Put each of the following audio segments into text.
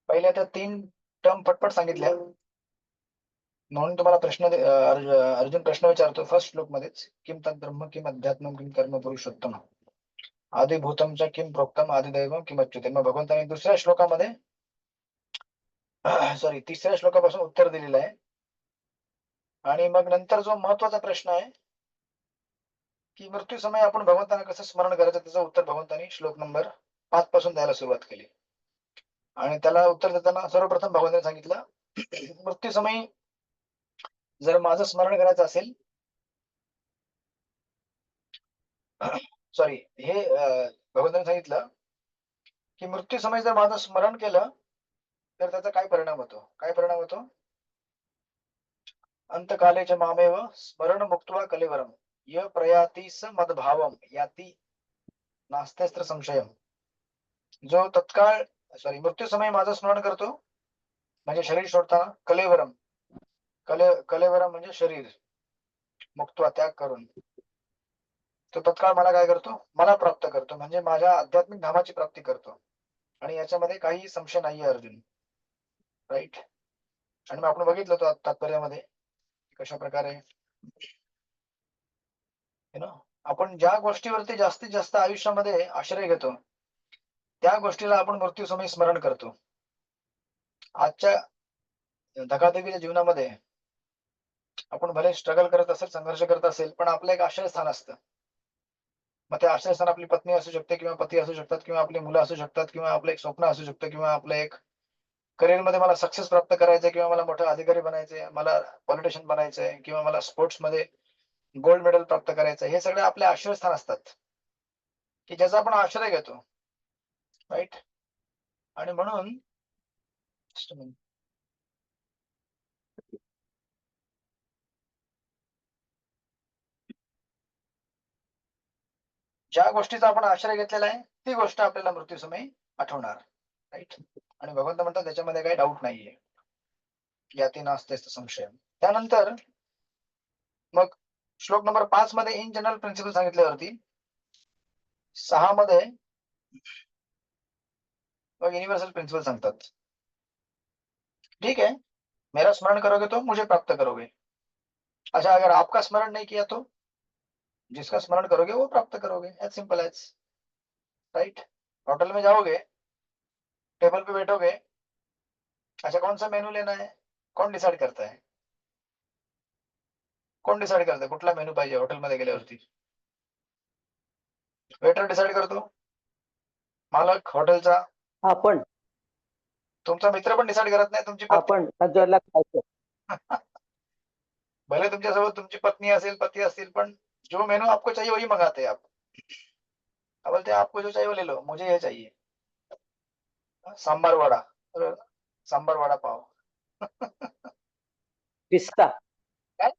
पहिल्या त्या 3 टर्म पटपट सांगितल्या म्हणून तुम्हाला अर्जुन प्रश्न विचारतो फर्स्ट श्लोक मध्येच, किम तद ब्रह्म किम अध्यात्म किम कर्म पुरुषोत्तम आदिभूतमच्या किम प्रोक्तम आदिदैवम किम अच्युते. मग भगवंतांनी दुसऱ्या श्लोकामध्ये सॉरी तिसऱ्या श्लोकापासून उत्तर दिलेलं आहे. आणि मग नंतर जो महत्वाचा प्रश्न आहे की मृत्यू समय आपण भगवंतांना कसं स्मरण करायचं, त्याचं उत्तर भगवंतांनी श्लोक नंबर 5 पासून द्यायला सुरुवात केली. आणि त्याला उत्तर देताना सर्वप्रथम भगवंतांनी सांगितलं मृत्यू समय जर माझं स्मरण करायचं असेल, सॉरी हे भगवंतांनी सांगितलं की मृत्यू समय जर माझं स्मरण केलं तर त्याचा काय परिणाम होतो. अंतकालेच मामेव स्मरण मुक्त्वा कलेवरम य प्रयाती स मदभावम याती नास्त्यस्त्र संशयम. जो तत्काळ मृत्यू समय माझं स्मरण करतो म्हणजे शरीर सोडताना कलेवरम म्हणजे शरीर मुक्त्वा त्याग करून तो तत्काळ मला काय करतो, मला प्राप्त करतो, म्हणजे माझ्या आध्यात्मिक धामाची प्राप्ती करतो. आणि याच्यामध्ये काही संशय नाहीये अर्जुन, राईट. आणि मग आपण बघितलं तो तात्पर्यामध्ये कशा प्रकारे आपण ज्या गोष्टीवरती जास्तीत जास्त आयुष्यामध्ये आश्रय घेतो त्या गोष्टीला आपण मृत्यू समय स्मरण करतो. आजच्या धकाधकीच्या जीवनामध्ये आपण भले स्ट्रगल करत असेल, संघर्ष करत असेल, पण आपलं एक आश्रयस्थान असतं. मग ते आश्रयस्थान आपली पत्नी असू शकते किंवा पती असू शकतात किंवा आपली मुलं असू शकतात किंवा आपलं एक स्वप्न असू शकतं किंवा आपलं एक करिअरमध्ये मला सक्सेस प्राप्त करायचंय किंवा मला मोठा अधिकारी बनायचंय, मला पॉलिटिशियन बनायचंय किंवा मला स्पोर्ट्समध्ये गोल्ड मेडल प्राप्त करायचं, हे सगळे आपले आश्रयस्थान असतात की ज्याचा आपण आश्रय घेतो, राईट. आणि म्हणून ज्या गोष्टीचा आपण आश्रय घेतलेला आहे ती गोष्ट आपल्याला मृत्यूसमयी आठवणार, राईट. आणि भगवंत म्हणतात त्याच्यामध्ये काही डाऊट नाहीये, याती नास्ते संशय. त्यानंतर मग श्लोक नंबर 5 मध्ये इन जनरल प्रिन्सिपल सांगितल्यावरती 6 मध्ये मग युनिव्हर्सल प्रिन्सिपल सांगतात. ठीक है, मेरा स्मरण करोगे तो मुझे प्राप्त करोगे. अच्छा, अगर आपका स्मरण नहीं किया तो जिसका स्मरण करोगे वो प्राप्त करोगे, as simple as, right. Hotel में जाओगे, टेबल पे बैठोगे, अच्छा कौन सा मेनू लेना है, कौन डिसाइड करता है, कुठला मेनू पाहिजे हॉटेलमध्ये गेल्यावरती? वेटर डिसाइड करतो, मालक हॉटेलचा? आपण तुमचा मित्र पण डिसाइड करत नाही, तुमची आपण सजवला खायचं. भले तुमच्यासोबत तुमची पत्नी असेल, पती असतील, पण जो मेनू आपको चाहिए वही मंगाते हैं आप. बोलते हैं आपको जो चाहिए वो ले लो, मुझे ये चाहिए सांबार वडा, सांबार वडा पाव. पिस्ता काय?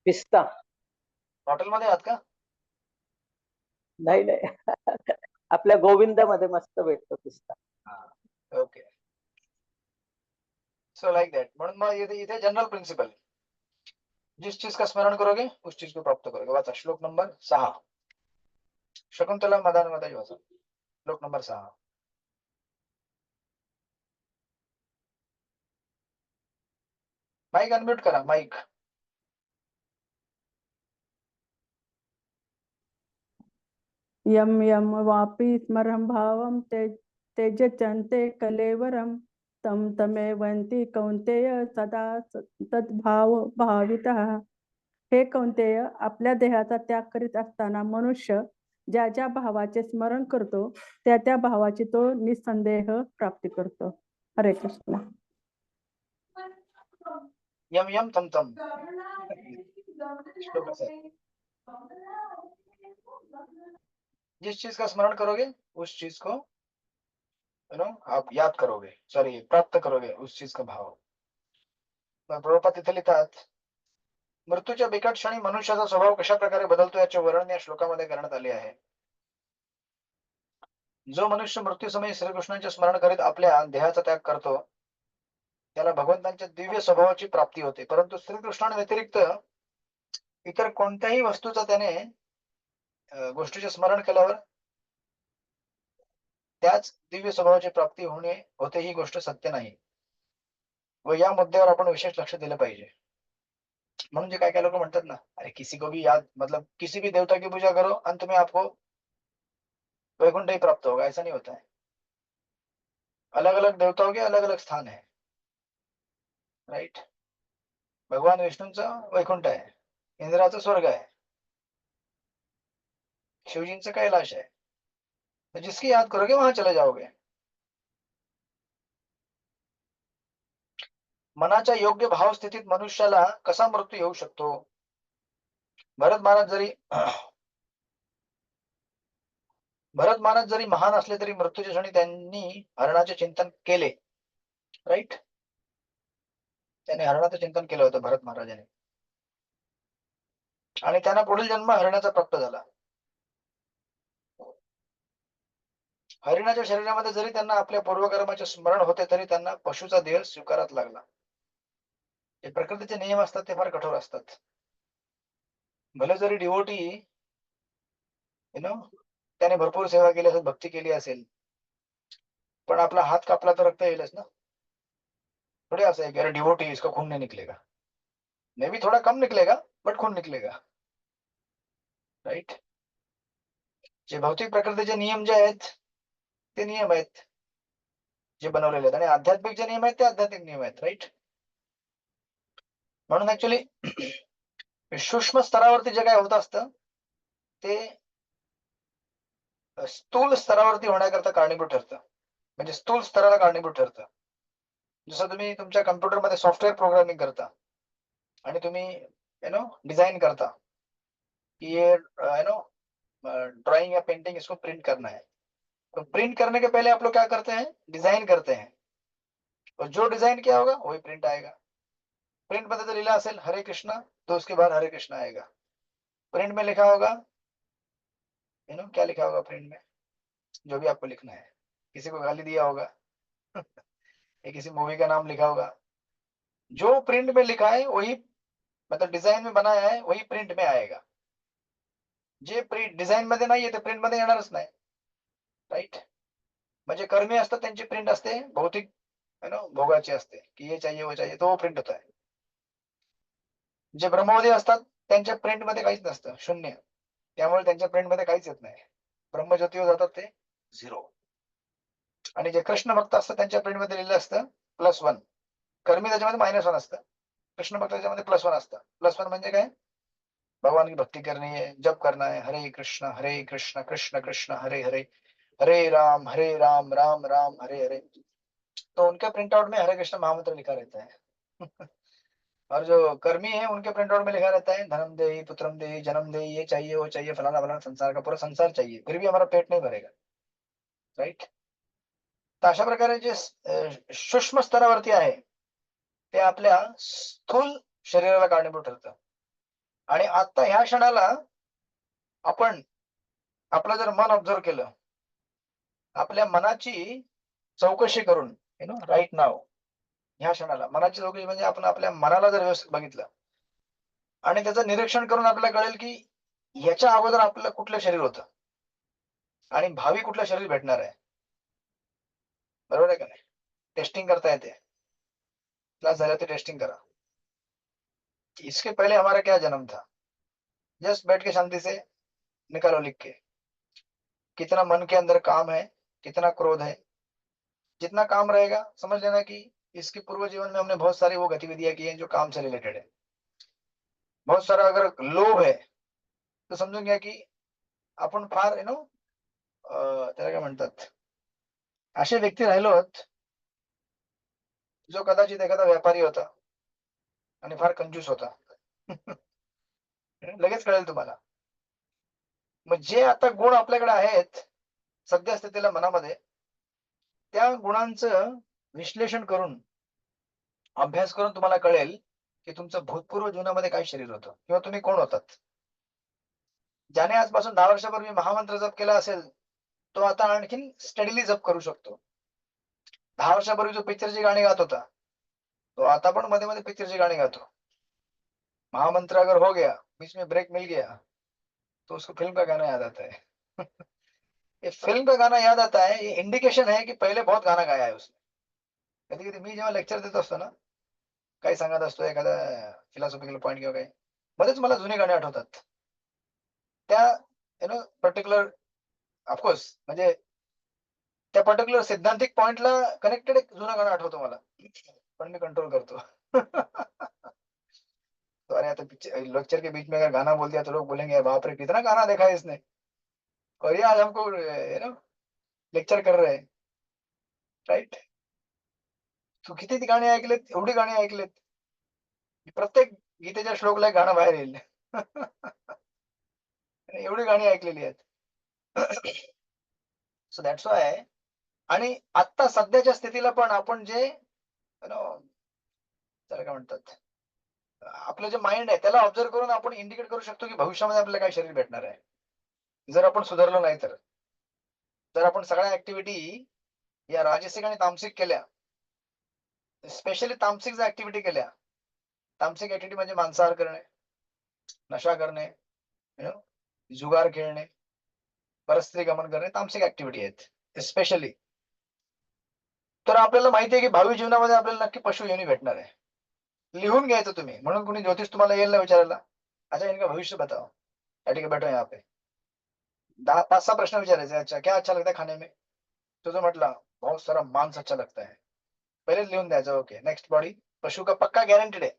पिस्ता हॉटेलमध्ये आहात का? नाही नाही आपल्या गोविंदामध्ये मस्त भेटतो पिस्ता. Okay, so like that. म्हणून मग इथे जनरल प्रिन्सिपल, जिस चीज का स्मरण करोगे उस चीज को प्राप्त करोगे. वाचा श्लोक नंबर 6, शकुंतला मदान मध्ये वाचा श्लोक नंबर 6. माईक अनम्यूट करा, माईक. यम यम वापि स्मरं भावं त्यजन्ते कलेवरं तं तमेवन्ति कौन्तेय सदा तद्भाव भावितः. हे कौन्तेय, आपल्या देहाचा त्याग करीत असताना मनुष्य ज्या ज्या भावाचे स्मरण करतो त्या त्या भावाची तो निसंदेह प्राप्ती करतो. हरे कृष्ण. यम यम तम तम. श्लोक असा है, जिस चीज का स्मरण करोगे उस चीज को आप याद करोगे, सॉरी प्राप्त करोगे उस चीज का भाव. प्रभुपाद तिथे लिहितात, मृत्यूच्या बिकट क्षणी मनुष्याचा स्वभाव कशा प्रकारे बदलतो याचे वर्णन या श्लोकामध्ये करण्यात आले आहे. जो मनुष्य मृत्यू समय श्रीकृष्णांचे स्मरण करीत आपल्या देहाचा त्याग करतो त्याला भगवंतांच्या दिव्य स्वभावाची प्राप्ती होते, परंतु श्रीकृष्णांव्यतिरिक्त इतर कोणत्याही वस्तूचा त्याने गोष्टीचे स्मरण केल्यावर त्याच दिव्य स्वभावाची प्राप्ती होते ही गोष्ट सत्य नाही. व या मुद्द्यावर आपण विशेष लक्ष दिलं पाहिजे. म्हणून जे काय लोक म्हणतात ना, अरे किसी को भी याद मतलब किसी भी देवता की पूजा करो अंत में आपको वैकुंठ ही प्राप्त होगा, ऐसा नहीं होता है. अलग अलग देवताओं के अलग अलग स्थान है, राइट. भगवान विष्णूंचं वैकुंठ आहे, इंद्राचं स्वर्ग आहे, शिवजींचं कैलाश आहे. तो जिसकी याद करोगे वहां चले जाओगे. मनाच्या योग्य भाव स्थितीत मनुष्याला कसा मृत्यू येऊ शकतो. भरत महाराज जरी महान असले तरी मृत्यूच्या क्षणी त्यांनी हरणाचे चिंतन केले, राईट. त्याने हरणाचं चिंतन केलं होतं भरत महाराजांनी, आणि त्यांना पुढील जन्म हरणाचा प्राप्त झाला. हरिणाच्या शरीरामध्ये जरी त्यांना आपल्या पूर्वकर्माचे स्मरण होते तरी त्यांना पशुचा देह स्वीकारात लागला. जे प्रकृतीचे नियम असतात ते फार कठोर असतात. भले जरी डिवोटी त्याने भरपूर सेवा केली असेल, भक्ती केली असेल, पण आपला हात कापला तर रक्त येईलच ना. थोडे असं आहे की अरे डिवोटी इसका खून नहीं निकलेगा, मे भी थोड़ा कम निकलेगा बट खून निकलेगा, राईट. जे भौतिक प्रकृतीचे नियम जे आहेत ते नियम आहेत जे बनवलेले आहेत, आणि आध्यात्मिक जे नियम आहेत ते आध्यात्मिक नियम आहेत, राईट. म्हणून ऍक्च्युली सूक्ष्म स्तरावरती जे काय होत असतं ते स्थूल स्तरावरती होण्याकरता कारणीभूत ठरतं, म्हणजे स्थूल स्तराला कारणीभूत ठरतं. जसं तुम्ही तुमच्या कम्प्युटरमध्ये सॉफ्टवेअर प्रोग्रामिंग करता आणि तुम्ही डिजाइन करता कि ये ड्राइंग या पेंटिंग इसको प्रिंट करना है. तो प्रिंट करने के पहले आप लोग क्या करते हैं, डिजाइन करते हैं, और जो डिजाइन किया होगा वही प्रिंट आएगा. प्रिंट में तो लिखा असेल हरे कृष्णा तो उसके बाद हरे कृष्णा आएगा. प्रिंट में लिखा होगा क्या लिखा होगा प्रिंट में, जो भी आपको लिखना है. किसी को गाली दिया होगा या किसी मूवी का नाम लिखा होगा, जो प्रिंट में लिखा है वही मतलब डिझाईन में बनाया है वही प्रिंट में आएगा. जे प्रिंट डिझाईन मध्ये नाहीये ते प्रिंट मध्ये येणारच नाही, राईट. म्हणजे कर्मी असतात त्यांची प्रिंट असते भौतिक भोगाची असते की ये चाहिए वो चाहिए, तो प्रिंट होत आहे. जे ब्रह्मवादी असतात त्यांच्या प्रिंट मध्ये काहीच नसतं, शून्य. त्यामुळे त्यांच्या प्रिंट मध्ये काहीच येत नाही. ब्रह्मज्योतीवर जातात ते 0. आणि जे कृष्ण भक्त असतात त्यांच्या प्रिंट मध्ये लिहिलं असतं +1. कर्मी त्याच्यामध्ये -1 असतं, कृष्ण भक्त त्याच्यामध्ये +1 असतं. +1 म्हणजे काय, भगवान की भक्ति करनी है, जप करना है, हरे कृष्ण कृष्ण कृष्ण हरे हरे, हरे राम राम राम हरे हरे. तो उनके प्रिंट आउट में हरे कृष्ण महामंत्र लिखा रहता है और जो कर्मी है उनके प्रिंट आउट में लिखा रहता है धनम दे पुत्रम दे जन्म दे, ये चाहिए वो चाहिए, फलाना फलाना, संसार का पूरा संसार चाहिए, फिर भी हमारा पेट नहीं भरेगा, राईट. तर अशा प्रकारे जे सूक्ष्म स्तरावरती आहे ते आपल्या स्थूल शरीराला कारणीभूत ठरतं. आणि आता ह्या क्षणाला आपण आपलं जर मन ऑब्झर्व केलं, आपल्या मनाची चौकशी करून राईट नाव, ह्या क्षणाला मनाची चौकशी म्हणजे आपण आपल्या मनाला जर व्यवस्थित बघितलं आणि त्याचं निरीक्षण करून आपल्याला कळेल की याच्या अगोदर आपलं कुठलं शरीर होतं आणि भावी कुठलं शरीर भेटणार आहे. बरोबर आहे का नाही. टेस्टिंग करता येते, क्लास झाला ते टेस्टिंग करा. इसके पहले हमारा क्या जन्म था, जस्ट बैठ के शांति से निकालो लिख के. कितना मन के अंदर काम है, कितना क्रोध है. जितना काम रहेगा समझ लेना कि इसके पूर्व जीवन में हमने बहुत सारी वो गतिविधियां की हैं जो काम से रिलेटेड है. बहुत सारा अगर लोभ है तर समजून घ्या की आपण फार त्याला काय म्हणतात, असे व्यक्ती राहिलोत जो कदाचित एखादा व्यापारी होता आणि फार कंजूस होता. लगेच कळेल तुम्हाला. मग जे आता गुण आपल्याकडे आहेत सध्या स्थितीला मनामध्ये, त्या गुणांचं विश्लेषण करून अभ्यास करून तुम्हाला कळेल की तुमचं भूतपूर्व जीवनामध्ये काय शरीर होतं किंवा तुम्ही कोण होतात. ज्याने आजपासून 10 वर्षापूर्वी महामंत्र जप केला असेल तो आता आणखीन स्टडीली जप करू शकतो. 10 वर्षापूर्वी जो पिक्चरची गाणी गात होता तो आता पण मध्ये मध्ये पिक्चरची गाणी गातो. महामंत्र अगर हो गया, बीच में ब्रेक मिल गया तो उसको फिल्म का गाना याद आता है. ये फिल्म का गाना याद आता है, ये इंडिकेशन है की पहिले बहुत गाणं गाया है उसने. कधी कधी मी जेव्हा लेक्चर देत असतो ना, काही सांगत असतो एखादा फिलॉसॉफिकल पॉईंट किंवा काही, मध्येच मला जुने गाणे आठवतात. त्या पर्टिक्युलर ऑफकोर्स म्हणजे त्या पर्टिक्युलर सैद्धांतिक पॉइंटला कनेक्टेड एक जुनं गाणं आठवतं मला, पण मी कंट्रोल करतो. तो अरे आता लेक्चर के बीच में अगर गाना बोल दिया तो लोग बोलेंगे बाप रे कितना गाना देखा है इसने, और ये आज हमको लेक्चर कर रहे हैं. राईट. तू किती ती गाणी ऐकलेत, एवढी गाणी ऐकलेत, प्रत्येक गीतेच्या श्लोकला एक गाणं बाहेर येईल. एवढी गाणी ऐकलेली आहेत. So that's Y. आणि आता सध्याच्या स्थितीला पण आपण जे त्याला काय म्हणतात, आपलं जे माइंड आहे त्याला ऑब्झर्व करून आपण इंडिकेट करू शकतो की भविष्यामध्ये आपल्याला काय शरीर भेटणार आहे, जर आपण सुधारलो नाही तर. जर आपण सगळ्या ऍक्टिव्हिटी या राजसिक आणि तामसिक केल्या, स्पेशली तामसिक जर ऍक्टिव्हिटी केल्या, तामसिक ऍक्टिव्हिटी म्हणजे मांसाहार करणे, नशा करणे, जुगार खेळणे, परस्त्री गमन करणे, तामसिक ऍक्टिव्हिटी आहेत स्पेशली. तर आपल्याला माहिती आहे की भावी जीवनामध्ये आपल्याला नक्की पशु योनी भेटणार आहे. लिहून घ्यायचं तुम्ही. म्हणून कुणी ज्योतिष तुम्हाला येईल ना विचारायला, अच्छा इनका भविष्य बताओ, ठीक है बैठो यहाँ पे, 5-6 प्रश्न विचारायचे. अच्छा क्या अच्छा लगता है खाने में, तुझं म्हटलं बहुत सारा मांस अच्छा लगता है, पहले लिहून द्यायचं. ओके नेक्स्ट बॉडी, पशु का पक्का गारंटेड है,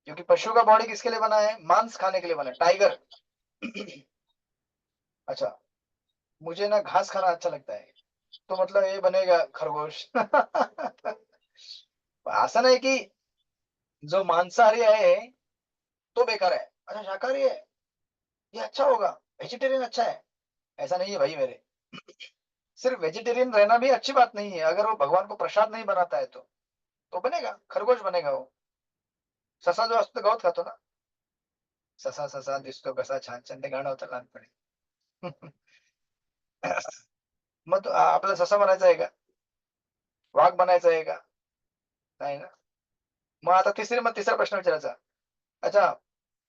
क्योंकि पशु का बॉडी किसके लिए बना है, मांस खाने के लिए बना है, टाइगर. अच्छा मुझे ना घास खाना अच्छा लगता है, तो मतलब ये बनेगा खरगोश. असं नाही की जो मांसाहारी आहे तो बेकार है, अच्छा शाकाहारी है ये अच्छा होगा, वेजिटेरियन अच्छा है, ऐसा नहीं है भाई मेरे. सिर्फ वेजिटेरियन रहना भी अच्छी बात नहीं है, अगर वो भगवान को प्रसाद नहीं बनाता है तो बनेगा खरगोश बनेगा वो. ससा जो असतो गवत खातो ना, ससा ससा दिसतो कसा छान छान, ते गाणं होतं लहानपणी. मग आपल्याला ससा बनायचा आहे का, वाघ बनायचा आहे का, नाही ना. मग आता तिसरा प्रश्न विचारायचा, अच्छा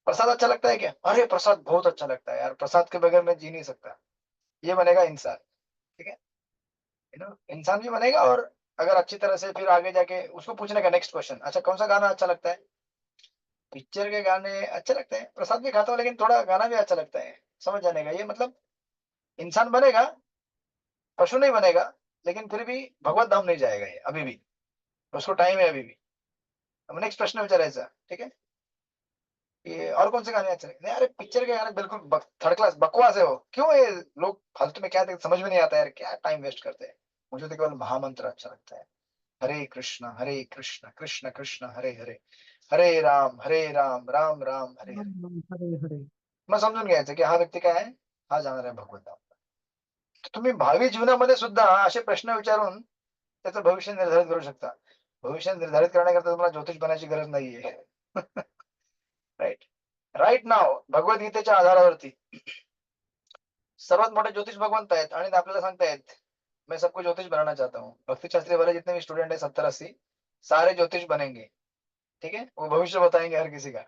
प्रसाद अच्छा लगता है क्या, अरे प्रसाद बहुत अच्छा लगता है यार, प्रसाद के बगैर मैं जी नहीं सकता, ये बनेगा इंसान. ठीक है, इंसान भी बनेगा. और अगर अच्छी तरह से फिर आगे जाके उसको पूछने का नेक्स्ट क्वेश्चन, अच्छा कौन सा गाना अच्छा लगता है, पिक्चर के गाने अच्छे लगते हैं, प्रसाद भी खाता हूँ लेकिन थोड़ा गाना भी अच्छा लगता है, समझ जाने का. ये मतलब इंसान बनेगा, पशु नहीं बनेगा, लेकिन फिर भी भगवत धाम नहीं जाएगा ये अभी भी, उसको टाइम है अभी भी. अब नेक्स्ट प्रश्न विचारायचा. ठीक है, ये और कौन से गाने अच्छे लगते हैं, अरे पिक्चर के गाने बिल्कुल थर्ड क्लास बकवास है वो, क्यों ये लोग फालतू में क्या समझ में नहीं आता यार, क्या टाइम वेस्ट करते हैं. मुझे तो केवल महामंत्र अच्छा लगता है, हरे कृष्ण कृष्ण कृष्ण हरे हरे, हरे राम राम राम हरे हरे. हरे हरे. मग समजून घ्यायचं की हा व्यक्ती काय आहे, हा जाणार आहे भगवत धाम. तुम्ही भावी जीवनामध्ये सुद्धा असे प्रश्न विचारून त्याचं भविष्य निर्धारित करू शकता. भविष्य निर्धारित करण्याकरता तुम्हाला ज्योतिष बनायची गरज नाहीये. राईट. राईट नाव भगवद्गीतेच्या आधारावरती सर्वात मोठे ज्योतिष भगवंत आहेत आणि ते आपल्याला सांगतायत मैं सबको ज्योतिष बनाना चाहता हूँ. भक्ति शास्त्री वाले जितने भी स्टूडेंट है 70-80 सारे ज्योतिष बनेंगे. ठीक है, वो भविष्य बताएंगे हर किसी का.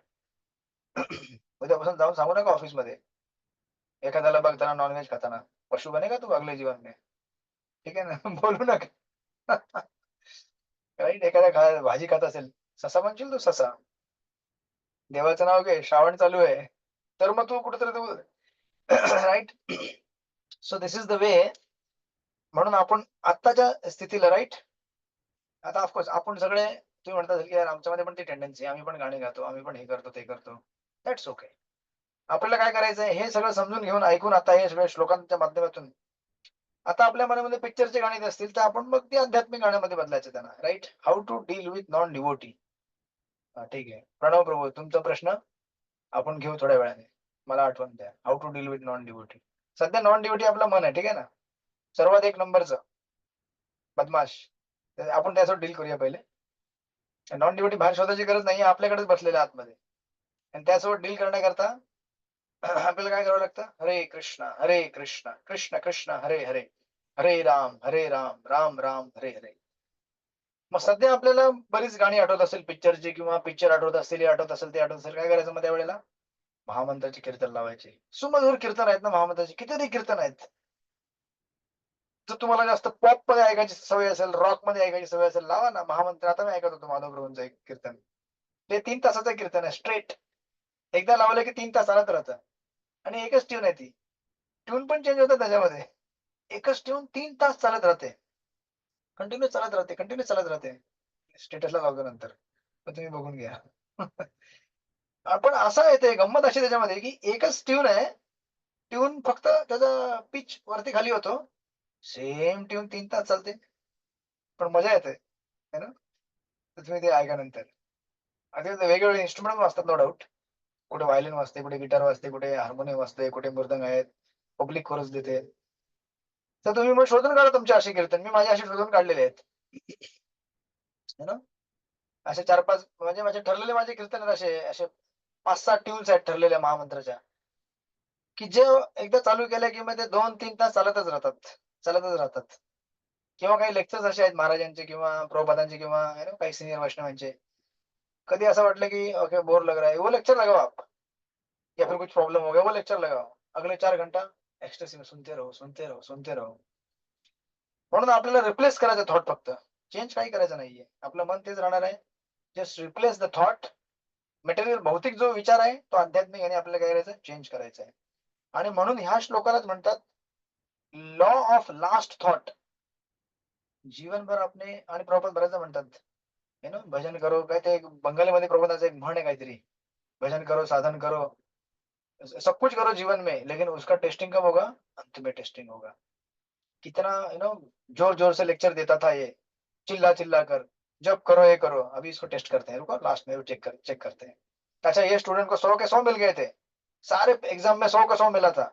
उद्यापासून जाऊन सांगू नका ऑफिस मध्ये एखाद्याला बघताना नॉनव्हेज खाताना, पशु बनेगा तू अगले जीवन में. ठीक आहे ना. बोलू नका. राईट. एखाद्या भाजी खात असेल, ससा बनशील तू ससा, देवाचं नाव घे, श्रावण चालू आहे, तर मग तू कुठेतरी तू right. So this is the way. म्हणून आपण आत्ताच्या स्थितीला राईट. आता ऑफकोर्स आपण सगळे तुम्ही म्हणता की यार आमच्यामध्ये पण ती टेंडन्सी, आम्ही पण गाणी गातो, आम्ही पण हे करतो ते करतो, दॅट्स ओके. आपल्याला काय करायचंय हे सगळं समजून घेऊन ऐकून आता हे सगळ्या श्लोकांच्या माध्यमातून आता आपल्या मनामध्ये पिक्चरचे गाणे असतील तर आपण मग ते आध्यात्मिक गाण्यामध्ये बदलायचं त्यांना. Right. How to deal with non devotee. ठीक आहे प्रणव प्रभू, तुमचा प्रश्न आपण घेऊ थोड्या वेळाने, मला आठवण द्या. How to deal with non devotee. सध्या नॉन डिवोटी आपलं मन आहे. ठीक आहे ना, सर्वात एक नंबरचं बदमाश. आपण त्यासोबत डील करूया पहिले. नॉन डिवोटी बाहेर शोधायची गरज नाही, आपल्याकडेच बसलेल्या आतमध्ये. आणि त्यासोबत डील करण्याकरता आपल्याला काय करावं लागतं, हरे कृष्ण कृष्ण कृष्ण हरे हरे, हरे राम राम राम हरे हरे. मग सध्या आपल्याला बरीच गाणी आठवत असेल पिक्चरची, किंवा पिक्चर आठवत असतील, हे आठवत असेल, ते आठवत असेल. काय करायचं मग त्यावेळेला, महामंत्राची कीर्तन लावायचे. सुमधुर कीर्तन आहेत ना महामंत्राची, कितीतरी कीर्तन आहेत. जर तुम्हाला जास्त पॉप मध्ये ऐकायची सवय असेल, रॉक मध्ये ऐकायची सवय असेल, लावा ना महामंत्र. आता मी ऐकत होतो माधव प्रभूंचं एक कीर्तन. ते 3 तासाचं कीर्तन आहे स्ट्रेट. एकदा लावलं की 3 तास चालत राहतं. आणि एकच ट्यून आहे ती. ट्यून पण चेंज होतं त्याच्यामध्ये. एकच ट्यून 3 तास चालत राहते. कंटिन्यू चालत राहते, कंटिन्यू चालत राहते. स्टेटसला लावतो नंतर. मग तुम्ही बघून घ्या. पण असं येते गंमत अशी त्याच्यामध्ये की एकच ट्यून आहे. ट्यून फक्त त्याचा पिच वरती खाली होतो. सेम ट्यून 3 तास चालते. पण मजा येते. है ना? तर तुम्ही ते ऐका नंतर. आणि ते वेगवेगळे इन्स्ट्रुमेंट वाजतात नो डाऊट. कुठे व्हायलिन वाजते, कुठे गिटार वाजते, कुठे हार्मोनियम वाजते, कुठे मृदंग आहेत, पब्लिक कोरस देते. तर तुम्ही मग शोधून काढा तुमचे असे कीर्तन. मी माझे असे शोधून काढलेले आहेत. है ना? असे 4-5 म्हणजे माझे ठरलेले माझे कीर्तन आहेत असे असे 5-6 ट्यून्स आहेत ठरलेल्या महामंत्राच्या. की जे एकदा चालू केलं की मग ते 2-3 तास चालतच राहतात. किंवा काही लेक्चर्स असे आहेत महाराजांचे किंवा प्रभुपादांचे किंवा काही सिनियर वैष्णवांचे. कधी असं वाटलं की ओके बोर लग रहा है, वो लेक्चर लगाओ आप. या फिर कुछ प्रॉब्लम हो गया, वो लेक्चर लगाओ. अगले 4 घंटा एक्स्ट्रेसी में सुनते रहो. म्हणून आपल्याला रिप्लेस करायचं थॉट फक्त. चेंज काही करायचं नाहीये. आपलं मन तेच राहणार आहे. Just replace the thought. Material भौतिक जो विचार आहे तो आध्यात्मिक आणि आपल्याला काय करायचं चेंज करायचा आहे. आणि म्हणून ह्या श्लोकालाच म्हणतात लॉ ऑफ लास्ट थॉट. जीवनभर आपले आणि प्रभुपाद बऱ्याचदा म्हणतात भजन करो. काय ते बंगालीमध्ये प्रभुपादाचं एक म्हण आहे काहीतरी. भजन करो, साधन करो, सब कुछ करो जीवन में, लेकिन उसका टेस्टिंग कब होगा? अंत में टेस्टिंग होगा. कितना जोर जोर से लेक्चर देता था ये, चिल्ला कर, जब करो ये करो. अभी इसको टेस्ट करते हैं, रुको लास्ट में चेक करते हैं. अच्छा ये स्टूडेंट को 100 के 100 मिल गए थे, सारे एग्जाम में 100 का 100 मिला था.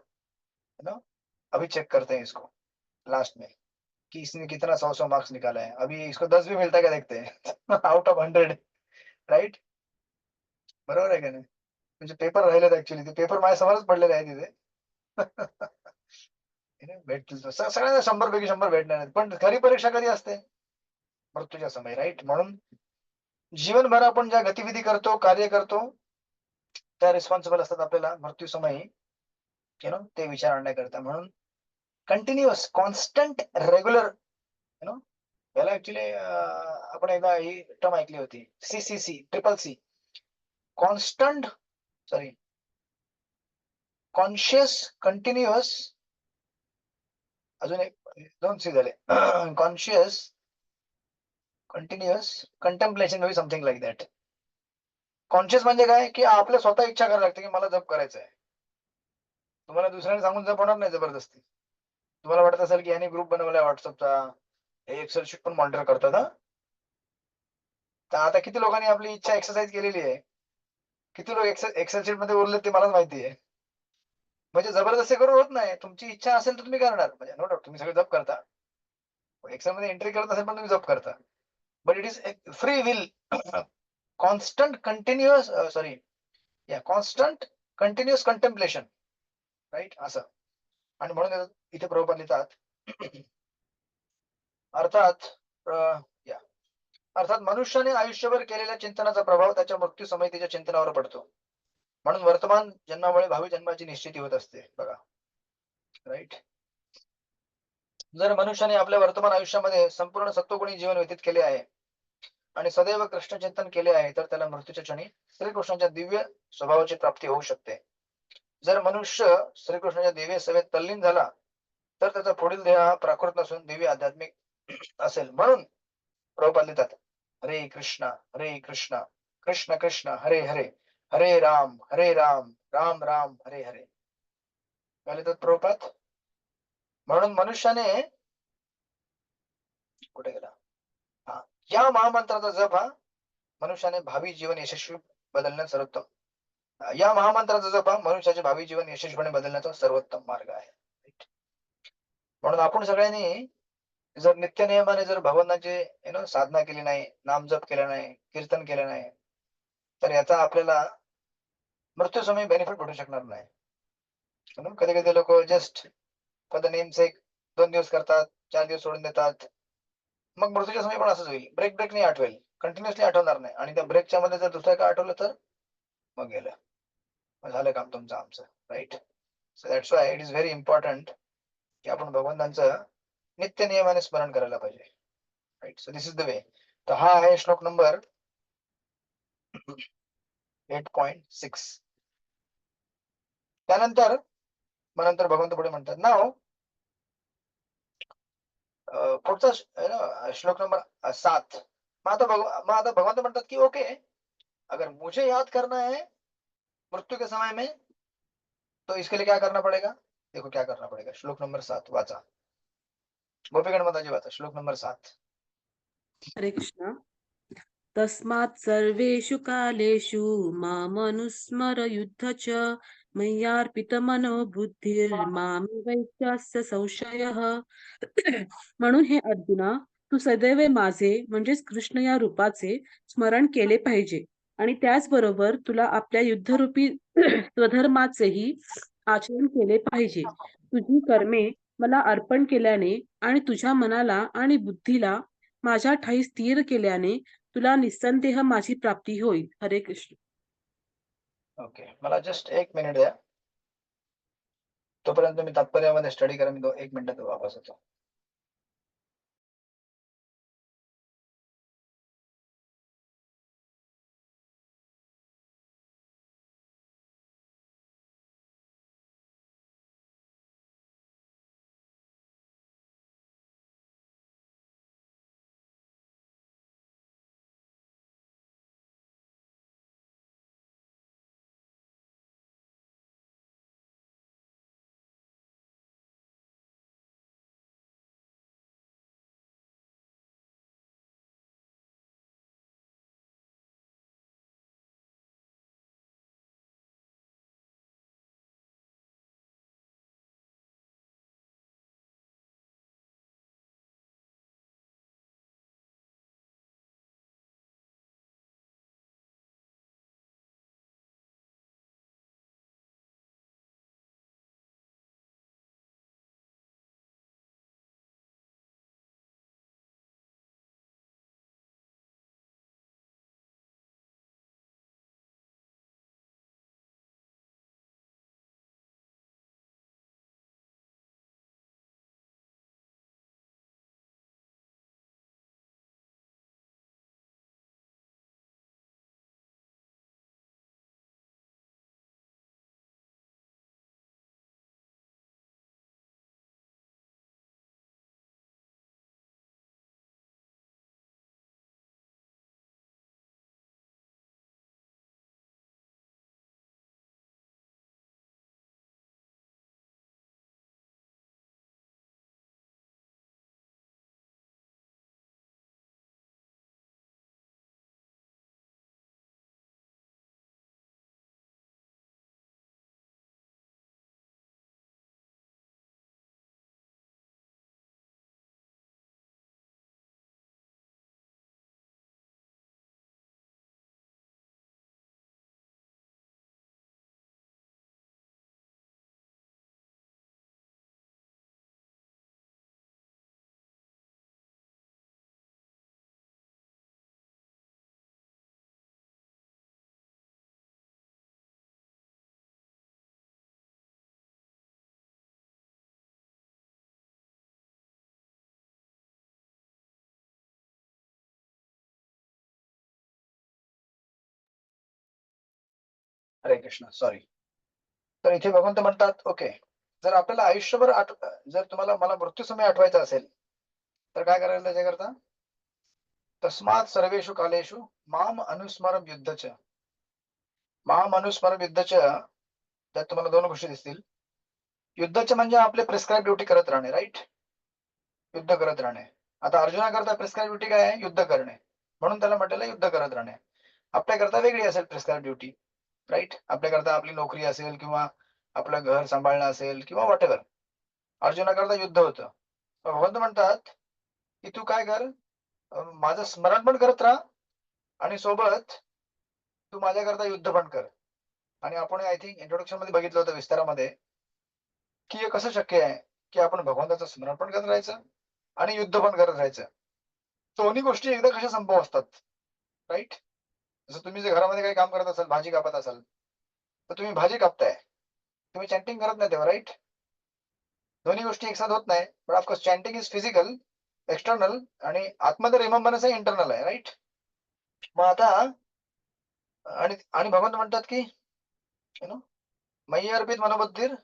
अभी चेक करते हैं इसको लास्ट में कि इसने कितना 100 मार्क्स निकाला है. अभी इसको 10 भी मिलता है क्या देखते हैं. Out of 100. राईट. बरोबर आहे का नाही? म्हणजे पेपर राहिलेत ऍक्च्युली. ते पेपर माझ्या समोरच पडलेले आहे तिथे. भेटतील सगळ्यांना 100 पैकी 100 भेटणार आहेत. पण खरी परीक्षा कधी असते? मृत्यूच्या समय. राईट. म्हणून जीवनभर आपण ज्या गतिविधी करतो, कार्य करतो, त्या रिस्पॉन्सिबल असतात आपल्याला मृत्यू समयी ते विचार आणण्याकरता. म्हणून कंटिन्युअस, कॉन्स्टंट, रेग्युलर याला ऍक्च्युली आपण एकदा ही टर्म ऐकली होती. CCC, CCC. कॉन्शियस, कंटिन्युअस, अजून एक 2 सी झाले. Conscious, continuous, contemplation, something like that. Conscious म्हणजे काय की आपल्या स्वतः इच्छा करायला लागते की मला जप करायचं आहे. तुम्हाला दुसऱ्याने सांगून जप होणार नाही जबरदस्ती. तुम्हाला वाटत असेल की याने ग्रुप बनवलाय व्हॉट्सअपचा, हे एक्सेल शीट पण मॉनिटर करतात. तर आता किती लोकांनी आपली इच्छा एक्सरसाइज केलेली आहे, किती लोक एक्सेल शीट मध्ये उरले ते मलाच माहिती आहे. म्हणजे जबरदस्ती करून होत नाही. तुमची इच्छा असेल तर तुम्ही करणार. म्हणजे नो डाऊट तुम्ही सगळे जप करता, एक्सेल मध्ये एंट्री करत असेल पण तुम्ही जप करता. But it is free will. Constant continuous contemplation. Right. असं. आणि म्हणून इथे प्रभुपाद लिहितात अर्थात मनुष्याने आयुष्यभर केलेल्या चिंतनाचा प्रभाव त्याच्या मृत्यू समय त्याच्या चिंतनावर पडतो. म्हणून वर्तमान जन्मामुळे भावी जन्माची निश्चिती होत असते. बघा. राईट. जर मनुष्याने आपल्या वर्तमान आयुष्यामध्ये संपूर्ण सत्वगुणी जीवन व्यतीत केले आहे आणि सदैव कृष्ण चिंतन केले आहे तर त्याला मृत्यूच्या क्षणी श्रीकृष्णाच्या दिव्य स्वभावाची प्राप्ती होऊ शकते. जर मनुष्य श्रीकृष्णाच्या दिव्य सेवेत तल्लीन झाला तर त्याचा पुढील देह हा प्राकृत नसून दिव्य आध्यात्मिक असेल. म्हणून प्रभुपाद लिहितात हरे कृष्ण कृष्ण कृष्ण हरे हरे, हरे राम राम राम हरे हरे. काय लिहितात प्रभुपाद? म्हणून मनुष्याने कुठे गेला, या महामंत्राचा जप हा मनुष्याने भावी जीवन यशस्वी बदलण्यात सर्वोत्तम, या महामंत्राचा जप हा मनुष्याचे भावी जीवन यशस्वीपणे बदलण्याचा सर्वोत्तम मार्ग आहे. म्हणून आपण सगळ्यांनी जर नित्य नियमाने जर भगवंताची साधना केली नाही, नामजप केला नाही, कीर्तन केलं नाही तर याचा आपल्याला मृत्यू समय बेनिफिट भेटू शकणार नाही. कधी कधी लोक जस्ट फॉर द नेम सेक 2 दिवस करतात, 4 दिवस सोडून देतात. मग मृत्यूच्या समय पण असंच होईल. ब्रेक नाही आठवेल, कंटिन्युअसली आठवणार नाही. आणि त्या ब्रेकच्या मध्ये जर दुसरं काय आठवलं तर मग गेलं, झालं काम तुमचं आमचं. Right. So that's why it is very important की आपण भगवंतांचं नित्य नियमाने स्मरण करायला पाहिजे. Right, so this is the way. तर हा आहे श्लोक नंबर 8.6. त्यानंतर नंतर भगवंत पुढे म्हणतात नाव पुढचा श्लोक नंबर 7. मग आता भगवंत म्हणतात की ओके, अगर मुझे याद करना है मृत्यू के समय में तो इसके लिए क्या करना पड़ेगा. देखो क्या करना पड़ेगा. श्लोक नंबर 7 वाचा. गोपीगण माताजी वाचा श्लोक नंबर 7. हरे कृष्ण. तस्मात् सर्वेषु कालेषु मामनुस्मर युद्ध च मय्यार्पितमनो बुद्धिर्मामेवैश्चास्य संशयः. म्हणून हे अर्जुना, तू सदैव माझे म्हणजेच कृष्ण या रूपाचे स्मरण केले पाहिजे आणि त्याचबरोबर तुला आपल्या युद्धरूपी स्वधर्माचेही आचरण केले पाहिजे. तुझी कर्मे मला अर्पण केल्याने आणि तुझ्या मनाला आणि बुद्धीला माझ्या ठायी स्थिर केल्याने तुला निस्संदेह माझी प्राप्ती होईल. हरे कृष्ण. ओके, मला जस्ट 1 मिनिट द्या. तोपर्यंत मी तात्पर्यामध्ये स्टडी करा. मी 1 मिनिटात वापस येतो. हरे कृष्ण. सॉरी. तर इथे भगवंत म्हणतात ओके, जर आपल्याला आयुष्यभर जर तुम्हाला मला मृत्यू समय आठवायचा असेल तर काय करायला त्याच्याकरता. तस्मात सर्वेषु कालेषु माम अनुस्मरम युद्धच. माम अनुस्मरम युद्धच, त्यात तुम्हाला 2 गोष्टी दिसतील. युद्धच म्हणजे आपले प्रिस्क्राईब ड्युटी करत राहणे. राईट, युद्ध करत राहणे. आता अर्जुनाकरता प्रिस्क्राईब ड्युटी काय आहे. युद्ध करणे. म्हणून त्याला म्हटलेलं युद्ध करत राहणे. आपल्याकरता वेगळी असेल प्रिस्क्राईब ड्युटी. राईट, आपल्याकरता आपली नोकरी असेल किंवा आपलं घर सांभाळणं असेल किंवा व्हॉट एव्हर. अर्जुनाकरता युद्ध होतं. भगवंत म्हणतात की तू काय कर, माझं स्मरण पण करत राहा आणि सोबत तू माझ्याकरता युद्ध पण कर. आणि आपण आय थिंक इंट्रोडक्शन मध्ये बघितलं होतं विस्तारामध्ये की हे कसं शक्य आहे की आपण भगवंताचं स्मरण पण करत राहायचं आणि युद्ध पण करत राहायचं. दोन्ही गोष्टी एकदा कशा संभव असतात. राईट, जसं तुम्ही जर घरामध्ये काही काम करत असाल, भाजी कापत असाल तर तुम्ही भाजी कापताय, तुम्ही चॅन्टिंग करत नाही तेव्हा. राईट, दोन्ही गोष्टी एकसाथ होत नाही, पण of course chanting is physical external आणि आतमध्ये रिमेंबरन्स आहे इंटरनल आहे, राईट. मग आता आणि आणि भगवंत म्हणतात की मयी अर्पित मनोबुद्धीर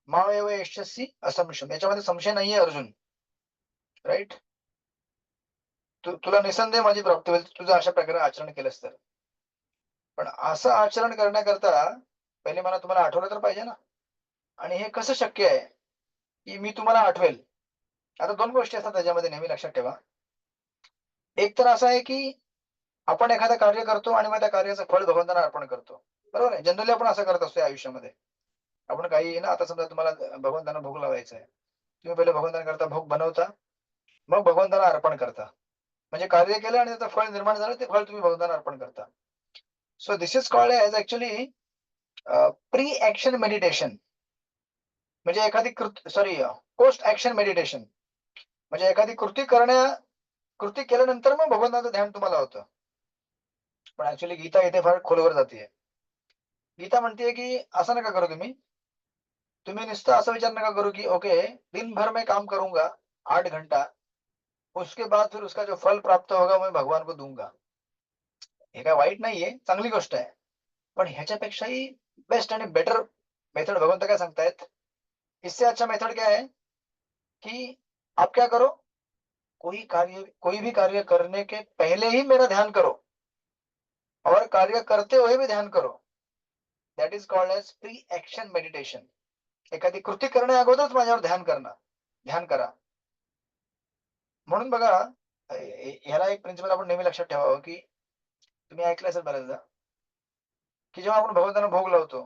मामेव यशस्वी असंशय, याच्यामध्ये संशय नाहीये अर्जुन, राईट. तुला निसंदेह माझी प्राप्ती होईल तुझं अशा प्रकारे आचरण केलंस तर. पण असं आचरण करण्याकरता पहिले मला तुम्हाला आठवलं तर पाहिजे ना. आणि हे कसं शक्य आहे की मी तुम्हाला आठवेल. आता दोन गोष्टी असतात त्याच्यामध्ये, नेहमी लक्षात ठेवा. एक तर असं आहे की आपण एखादं कार्य करतो आणि मग त्या कार्याचं फळ भगवंतांना अर्पण करतो, बरोबर आहे. जनरली आपण असं करत असतो आयुष्यामध्ये. आपण काही ना, आता समजा तुम्हाला भगवंतांना भोग लावायचा आहे, तुम्ही पहिले भगवंतांना करता भोग बनवता, मग भगवंतांना अर्पण करता. म्हणजे कार्य केलं आणि त्याचं फळ निर्माण झालं, ते फळ तुम्ही भगवंतांना अर्पण करता. So this is called as actually pre action meditation. म्हणजे एखादी पोस्ट ऍक्शन मेडिटेशन. म्हणजे एखादी कृती केल्यानंतर मग भगवंताचं ध्यान तुम्हाला होतं. पण ऍक्च्युअली गीता इथे फार खोलवर जाते. गीता म्हणते की असं नका करू तुम्ही नुसतं असं विचार नका करू की ओके दिन भर मैं काम करूंगा 8 घंटा, उसके बाद फिर उसका जो फल प्राप्त होगा मैं भगवान को दूंगा. हे काय वाईट नाहीये, चांगली गोष्ट आहे. पण ह्याच्यापेक्षाही बेस्ट आणि बेटर मेथड भगवंत काय सांगतायत, इससे अच्छा मेथड क्या है कि आप क्या करो, कोई भी कार्य करने के पहले ही मेरा ध्यान करो और कार्य करते हुए भी ध्यान करो. That is called as pre action meditation. एखादी कृती करण्या अगोदरच माझ्यावर ध्यान करा. म्हणून बघा, ह्याला एक प्रिन्सिपल आपण नेहमी लक्षात ठेवावं की तुम्ही ऐकलं असेल बऱ्याचदा की जेव्हा आपण भगवंतांना भोग लावतो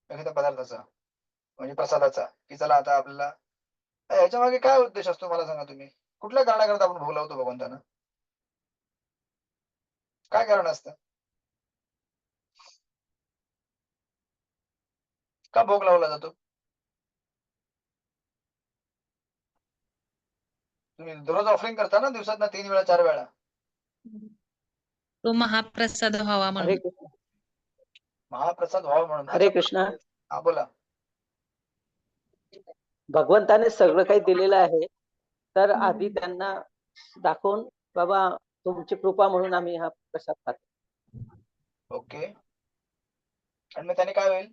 एखाद्या पदार्थाचा, म्हणजे प्रसादाचा, की चला आता आपल्याला ह्याच्या मागे काय उद्देश असतो मला सांगा तुम्ही. कुठल्या कारणाकरता आपण भोग लावतो भगवंतांना, काय कारण असतं, का भोग लावला जातो. तुम्ही दररोज ऑफरिंग करता ना, दिवसात 3 वेळा 4 वेळा. तो महाप्रसाद व्हावा हरे म्हणून. कृष्ण. महाप्रसाद व्हावा म्हणून. हरे कृष्ण. हा बोला. भगवंताने सगळं काही दिलेलं आहे, तर आधी त्यांना दाखवून बाबा तुमची कृपा म्हणून आम्ही हा प्रसाद खातो. ओके. आणि मग त्याने काय होईल,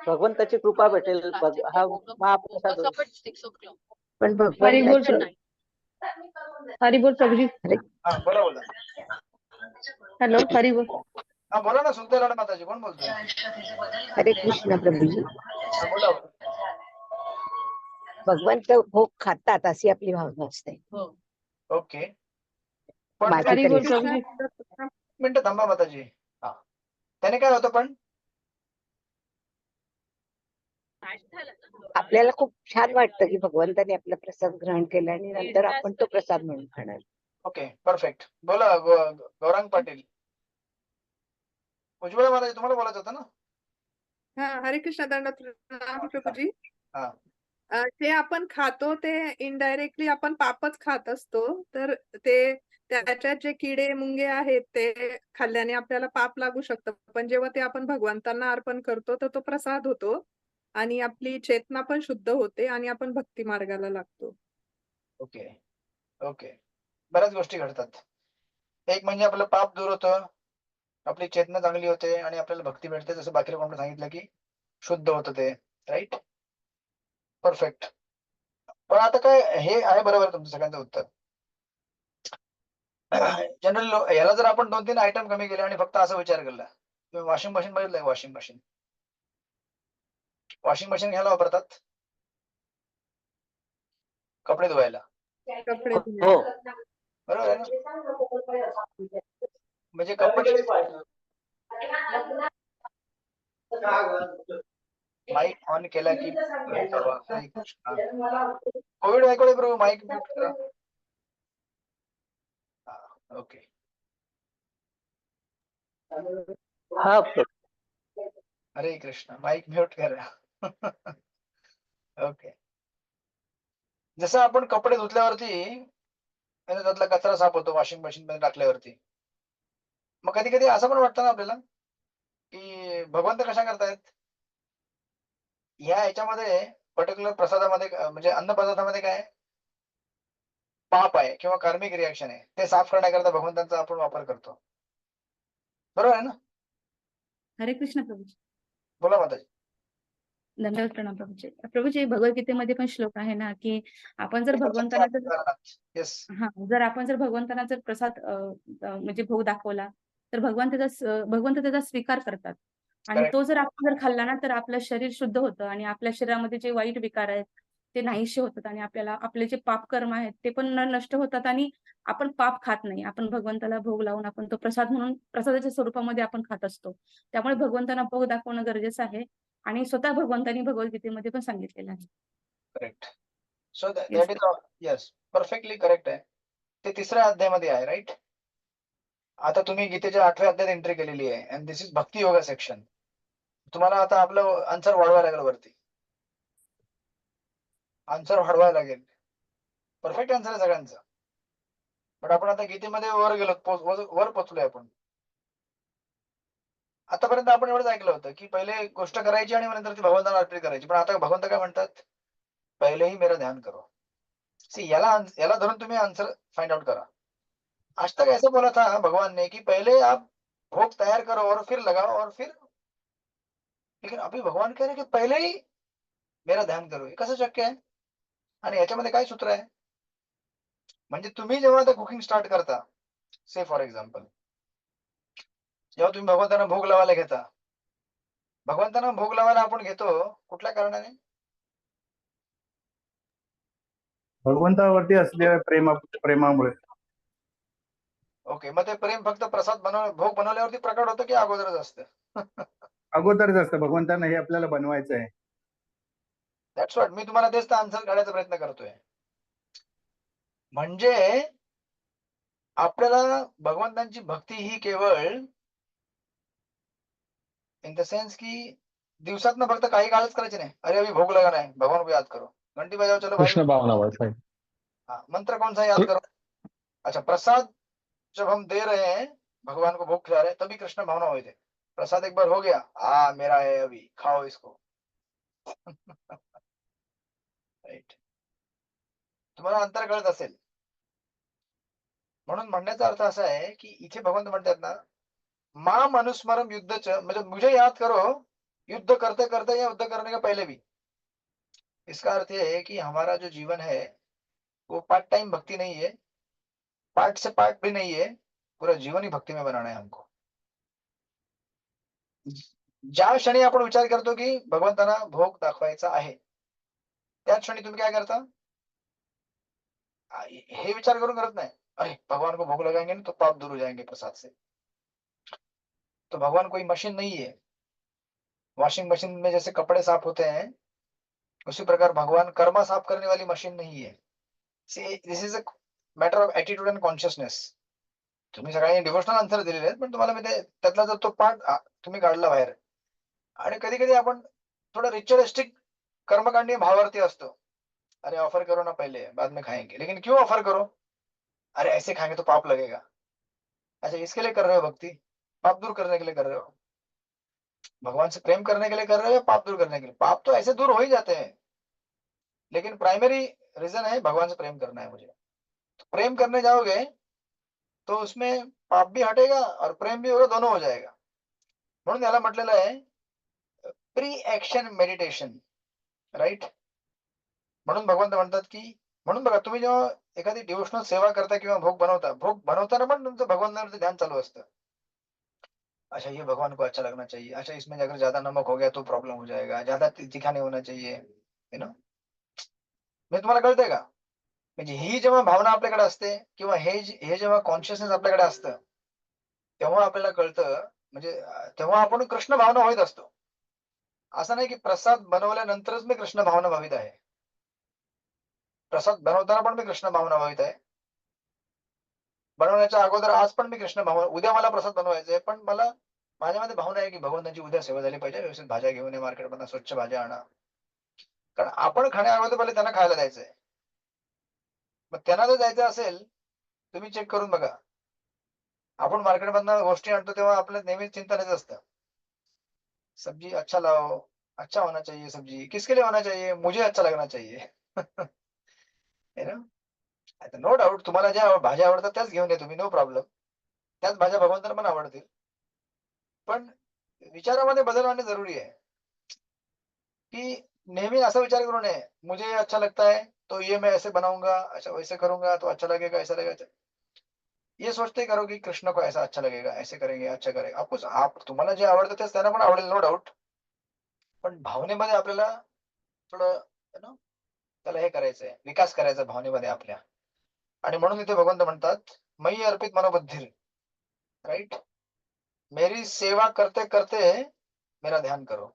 भगवंताची कृपा भेटेल, हा महाप्रसाद होईल. पण हरिबोल भगवंताची हरिबोल प्रभुजी. हा बोला. हॅलो हरिबोल. हा बोला ना, सुनते राणा माताजी. कोण बोलतोय. हरे कृष्ण प्रभूजी. हा बोला. भगवंत भोग खातात अशी आपली भावना असते. ओके. पण माझी हरिबोल तरी प्रभुजी. मिनिट थांबा माताजी. हा, त्याने काय होतं, पण आपल्याला खूप छान वाटतं की भगवंताने आपला प्रसाद ग्रहण केला आणि नंतर आपण तो प्रसाद म्हणून खाणार. Okay perfect. बोला गौरांग पाटील. उज्ज्वला माताजी तुम्हाला बोलायचं होतं ना. हा, हरे कृष्ण दंडवत प्रभूजी. हा. जे आपण खातो ते इनडायरेक्टली आपण पापच खात असतो, तर ते त्याच्यात जे किडे मुंगे आहेत ते खाल्ल्याने आपल्याला पाप लागू शकतं. पण जेव्हा ते आपण भगवंतांना अर्पण करतो तर तो प्रसाद होतो आणि आपली चेतना पण शुद्ध होते आणि आपण भक्ती मार्गाला लागतो. Okay okay. बऱ्याच गोष्टी घडतात. एक म्हणजे आपलं पाप दूर होतं, आपली चेतना चांगली होते आणि आपल्याला भक्ती भेटते. जसं बाकी लोकांना सांगितलं की शुद्ध होतं ते, राईट. परफेक्ट. पण आता काय, हे आहे बरोबर तुमचं सगळ्यांचं उत्तर. जनरली याला जर आपण 2-3 आयटम कमी केले आणि फक्त असा विचार केला, तुम्ही वॉशिंग मशीन बघितलंय. वॉशिंग मशीन घ्यायला वापरतात कपडे धुवायला, कपडे हो. बरोबर आहे ना. म्हणजे कपडे माईक ऑन केला की कोविड ऐकवले प्रभू. माईक म्यूट करा. ओके. हा हरे कृष्ण. माईक म्यूट करा. ओके. जसं आपण कपडे धुतल्यावरती त्यातला कचरा साफ होतो वॉशिंग मशीन मध्ये टाकल्यावरती, मग कधी कधी असं पण वाटतं ना आपल्याला की भगवंत कशा करतायत. ह्या याच्यामध्ये पर्टिक्युलर प्रसादामध्ये म्हणजे अन्न पदार्थामध्ये काय आहे? पाप आहे किंवा कार्मिक रिॲक्शन आहे, ते साफ करण्याकरता भगवंतांचा आपण वापर करतो. बरोबर आहे ना? हरे कृष्ण प्रभूजी. बोला माताजी. दंडवत प्रणाम प्रभूजी. प्रभूजी भगवद्गीतेमध्ये पण श्लोक आहे ना, की आपण जर भगवंतांना जर येस, जर आपण जर भगवंतांना जर प्रसाद म्हणजे भोग दाखवला, तर भगवंत त्याचा स्वीकार करतात. आणि Correct. तो जर आपण जर खाल्ला ना, तर आपलं शरीर शुद्ध होतं आणि आपल्या शरीरामध्ये जे वाईट विकार आहेत, ते नाहीसे होतात आणि आपल्याला आपले जे पाप कर्म आहेत, ते पण नष्ट होतात आणि आपण पाप खात नाही. आपण भगवंताला भोग लावून आपण तो प्रसाद म्हणून प्रसादाच्या स्वरूपामध्ये आपण खात असतो. त्यामुळे भगवंतांना भोग दाखवणं गरजेचं आहे आणि स्वतः भगवंतांनी भगवद्गीतेमध्ये पण सांगितलेलं आहे. Correct. So Yes, that is yes, perfectly correct आहे. ते 3ऱ्या अध्यायामध्ये आहे, राईट? आता तुम्ही गीतेच्या 8व्या अध्यायात एंट्री केलेली आहे and this is Bhakti yoga section. तुम्हाला आता आपलं आन्सर वाढवायला लागेल वरती. आन्सर वाढवायला लागेल. परफेक्ट आन्सर आहे सगळ्यांचा. पण आपण आता गीतेमध्ये वर गेलो, वर पोहोचलोय आपण. आतापर्यंत आपण एवढंच ऐकलं होतं की पहिले गोष्ट करायची आणि नंतर ती भगवंताला अर्पित करायची. पण आता भगवंत काय म्हणतात? पहिले ही मेरा ध्यान करो. सी याला धरून तुम्ही आंसर फाइंड आउट करा. आज तक ऐसे बोला था भगवान ने कि पहले आप भोग तैयार करो और फिर लगाओ और फिर, लेकिन अभी भगवान कह रहे कि पहिले ही मेरा ध्यान करो. हे कसं शक्य आहे? आणि याच्यामध्ये काय सूत्र आहे? म्हणजे तुम्ही जेव्हा आता कुकिंग स्टार्ट करता, से फॉर एक्झाम्पल, जेव्हा तुम्ही भगवंतांना भोग लावायला घेता, भगवंतांना भोग लावायला आपण घेतो कुठल्या कारणाने? भगवंतावरती असलेल्या प्रेमामुळे. ओके, मग ते प्रेम फक्त प्रसाद भोग बनवल्यावरती प्रकट होतं की अगोदरच असतं? अगोदरच असतं. भगवंतांना हे आपल्याला बनवायचं आहे. That's what. मी तुम्हाला तेच आन्सर काढायचा प्रयत्न करतोय. म्हणजे आपल्याला भगवंतांची भक्ती ही केवळ इन द सेंस की दिवसातनं फक्त काही काळच करायची नाही. अरे अभी भोग लगाना है, भगवान को याद करो. घंटी बजाओ, चलो भाई. कृष्ण भावनावर. हाँ, मंत्र कौन सा याद करो? अच्छा, प्रसाद जब हम दे रहे हैं, भगवान को भोग खिला रहे हैं, तभी कृष्ण भावना हुई थे. प्रसाद एक बार हो गया, मेरा है अभी, खाओ इसको. राईट. तुम्हाला अंतर कळत असेल. म्हणून म्हणण्याचा अर्थ असा आहे की इथे भगवंत म्हणतात ना, माम अनुस्मरम युद्धच, म्हणजे मुझे याद करो युद्ध करते करते या युद्ध करने के पहले भी. इसका अर्थ ये है कि हमारा जो जीवन है वो पार्ट टाइम भक्ति नहीं है, पार्ट से पार्ट भी नहीं है, पूरा जीवन ही भक्ति में बनाना है हमको. ज्या क्षणी आपण विचार करतो की भगवंतांना भोग दाखवायचा आहे, त्याच क्षणी तुम्ही काय करता? हे विचार करून करत नाही, अरे भगवान को भोग लगाएंगे ना तो पाप दूर हो जाएंगे प्रसाद से. तो भगवान कोई मशीन नहीं है. वॉशिंग मशीन में जैसे कपड़े साफ होते हैं, उसी प्रकार भगवान कर्मा साफ करने वाली मशीन नहीं है. This is a matter of attitude and consciousness. तुम्ही सगळ्यांनी डिव्होशनल आन्सर दिलेले आहेत, पण तुम्हाला मी त्यातला जर तो पार्ट तुम्ही काढला बाहेर. आणि कधी कधी आपण थोडं रिच्युअलिस्टिक कर्मकांडी भावार्थी असतो. अरे ऑफर करो ना पहले, बाद में खाएंगे. लेकिन क्यों ऑफर करो? अरे ऐसे खाएंगे तो पाप लगेगा. अच्छा, इसके लिए कर रहे हो भक्ति? पाप दूर करने के लिए कर रहे हो? भगवान से प्रेम करने के लिए कर रहे हो या पाप दूर करने के लिए? पाप तो ऐसे दूर हो ही जाते हैं, लेकिन प्राइमरी रीजन है भगवान से प्रेम करना है मुझे. तो प्रेम करने जाओगे तो उसमें पाप भी हटेगा और प्रेम भी होगा, दोनों हो जाएगा. म्हणून याला म्हटलेलं आहे प्री ऍक्शन मेडिटेशन, राईट? म्हणून भगवंत म्हणतात की, म्हणून बघा तुम्ही जेव्हा एखादी डिव्होशनल सेवा करता किंवा भोग बनवताना पण तुमचं भगवंतावरती ध्यान चालू असतं. अच्छा, ये भगवान को अच्छा लगना चाहिए. अच्छा, इसमें अगर ज्यादा नमक हो गया तो प्रॉब्लम हो जाएगा. ज्यादा तीखा नहीं होना चाहिए, यू नो. मी तुम्हाला कळतंय का? म्हणजे ही जेव्हा भावना आपल्याकडे असते किंवा हे जेव्हा कॉन्शियसनेस आपल्याकडे असतं, तेव्हा आपल्याला कळतं, म्हणजे तेव्हा आपण कृष्ण भावना होत असतो. असं नाही की प्रसाद बनवल्यानंतरच मी कृष्ण भावना भावित आहे. प्रसाद बनवताना पण मी कृष्ण भावना भावित आहे. बनवण्याच्या अगोदर आज पण मी कृष्ण भावना, उद्या मला प्रसाद बनवायचा आहे, पण मला माझ्यामध्ये भावना आहे की भगवंतांची उद्या सेवा झाली पाहिजे, व्यवस्थित भाज्या घेऊन ये मार्केटमधून, स्वच्छ भाज्या आणा. कारण आपण खाण्या अगोदर पहिले त्यांना खायला द्यायचंय. मग त्यांना जर द्यायचं असेल, तुम्ही चेक करून बघा. आपण मार्केटमधनं गोष्टी आणतो तेव्हा आपल्याला नेहमीच चिंतनच असतं, सब्जी अच्छा लाओ, अच्छा होना चाहिए सब्जी, किसके लिए होना चाहिए? मुझे अच्छा लगना चाहिए. है ना? आता नो डाऊट तुम्हाला ज्या भाज्या आवडतात त्याच घेऊन या तुम्ही, नो प्रॉब्लेम. त्याच भाज्या भगवंताला पण आवडतील. पण विचारामध्ये बदल आणणे जरुरी आहे, की नेहमी असा विचार करू नये, मुझे ये अच्छा लगता है, तो ये मैं ऐसे बनाऊंगा, अच्छा वैसे करूंगा तो अच्छा लगेगा, ऐसा लगेगा. ये सोचते करो की कृष्ण को ऐसा अच्छा लगेगा, ऐसे करेंगे अच्छा करेगा. ऑफकोर्स आप तुम्हाला जे आवडतं तेच त्यांना पण आवडेल, नो डाऊट. पण भावनेमध्ये आपल्याला थोडं त्याला हे करायचंय, विकास करायचा भावनेमध्ये आपल्या. आणि म्हणून इथे भगवंत म्हणतात, मयी अर्पित मनोबुद्धी, राईट. मेरी सेवा करते करते मेरा ध्यान करो.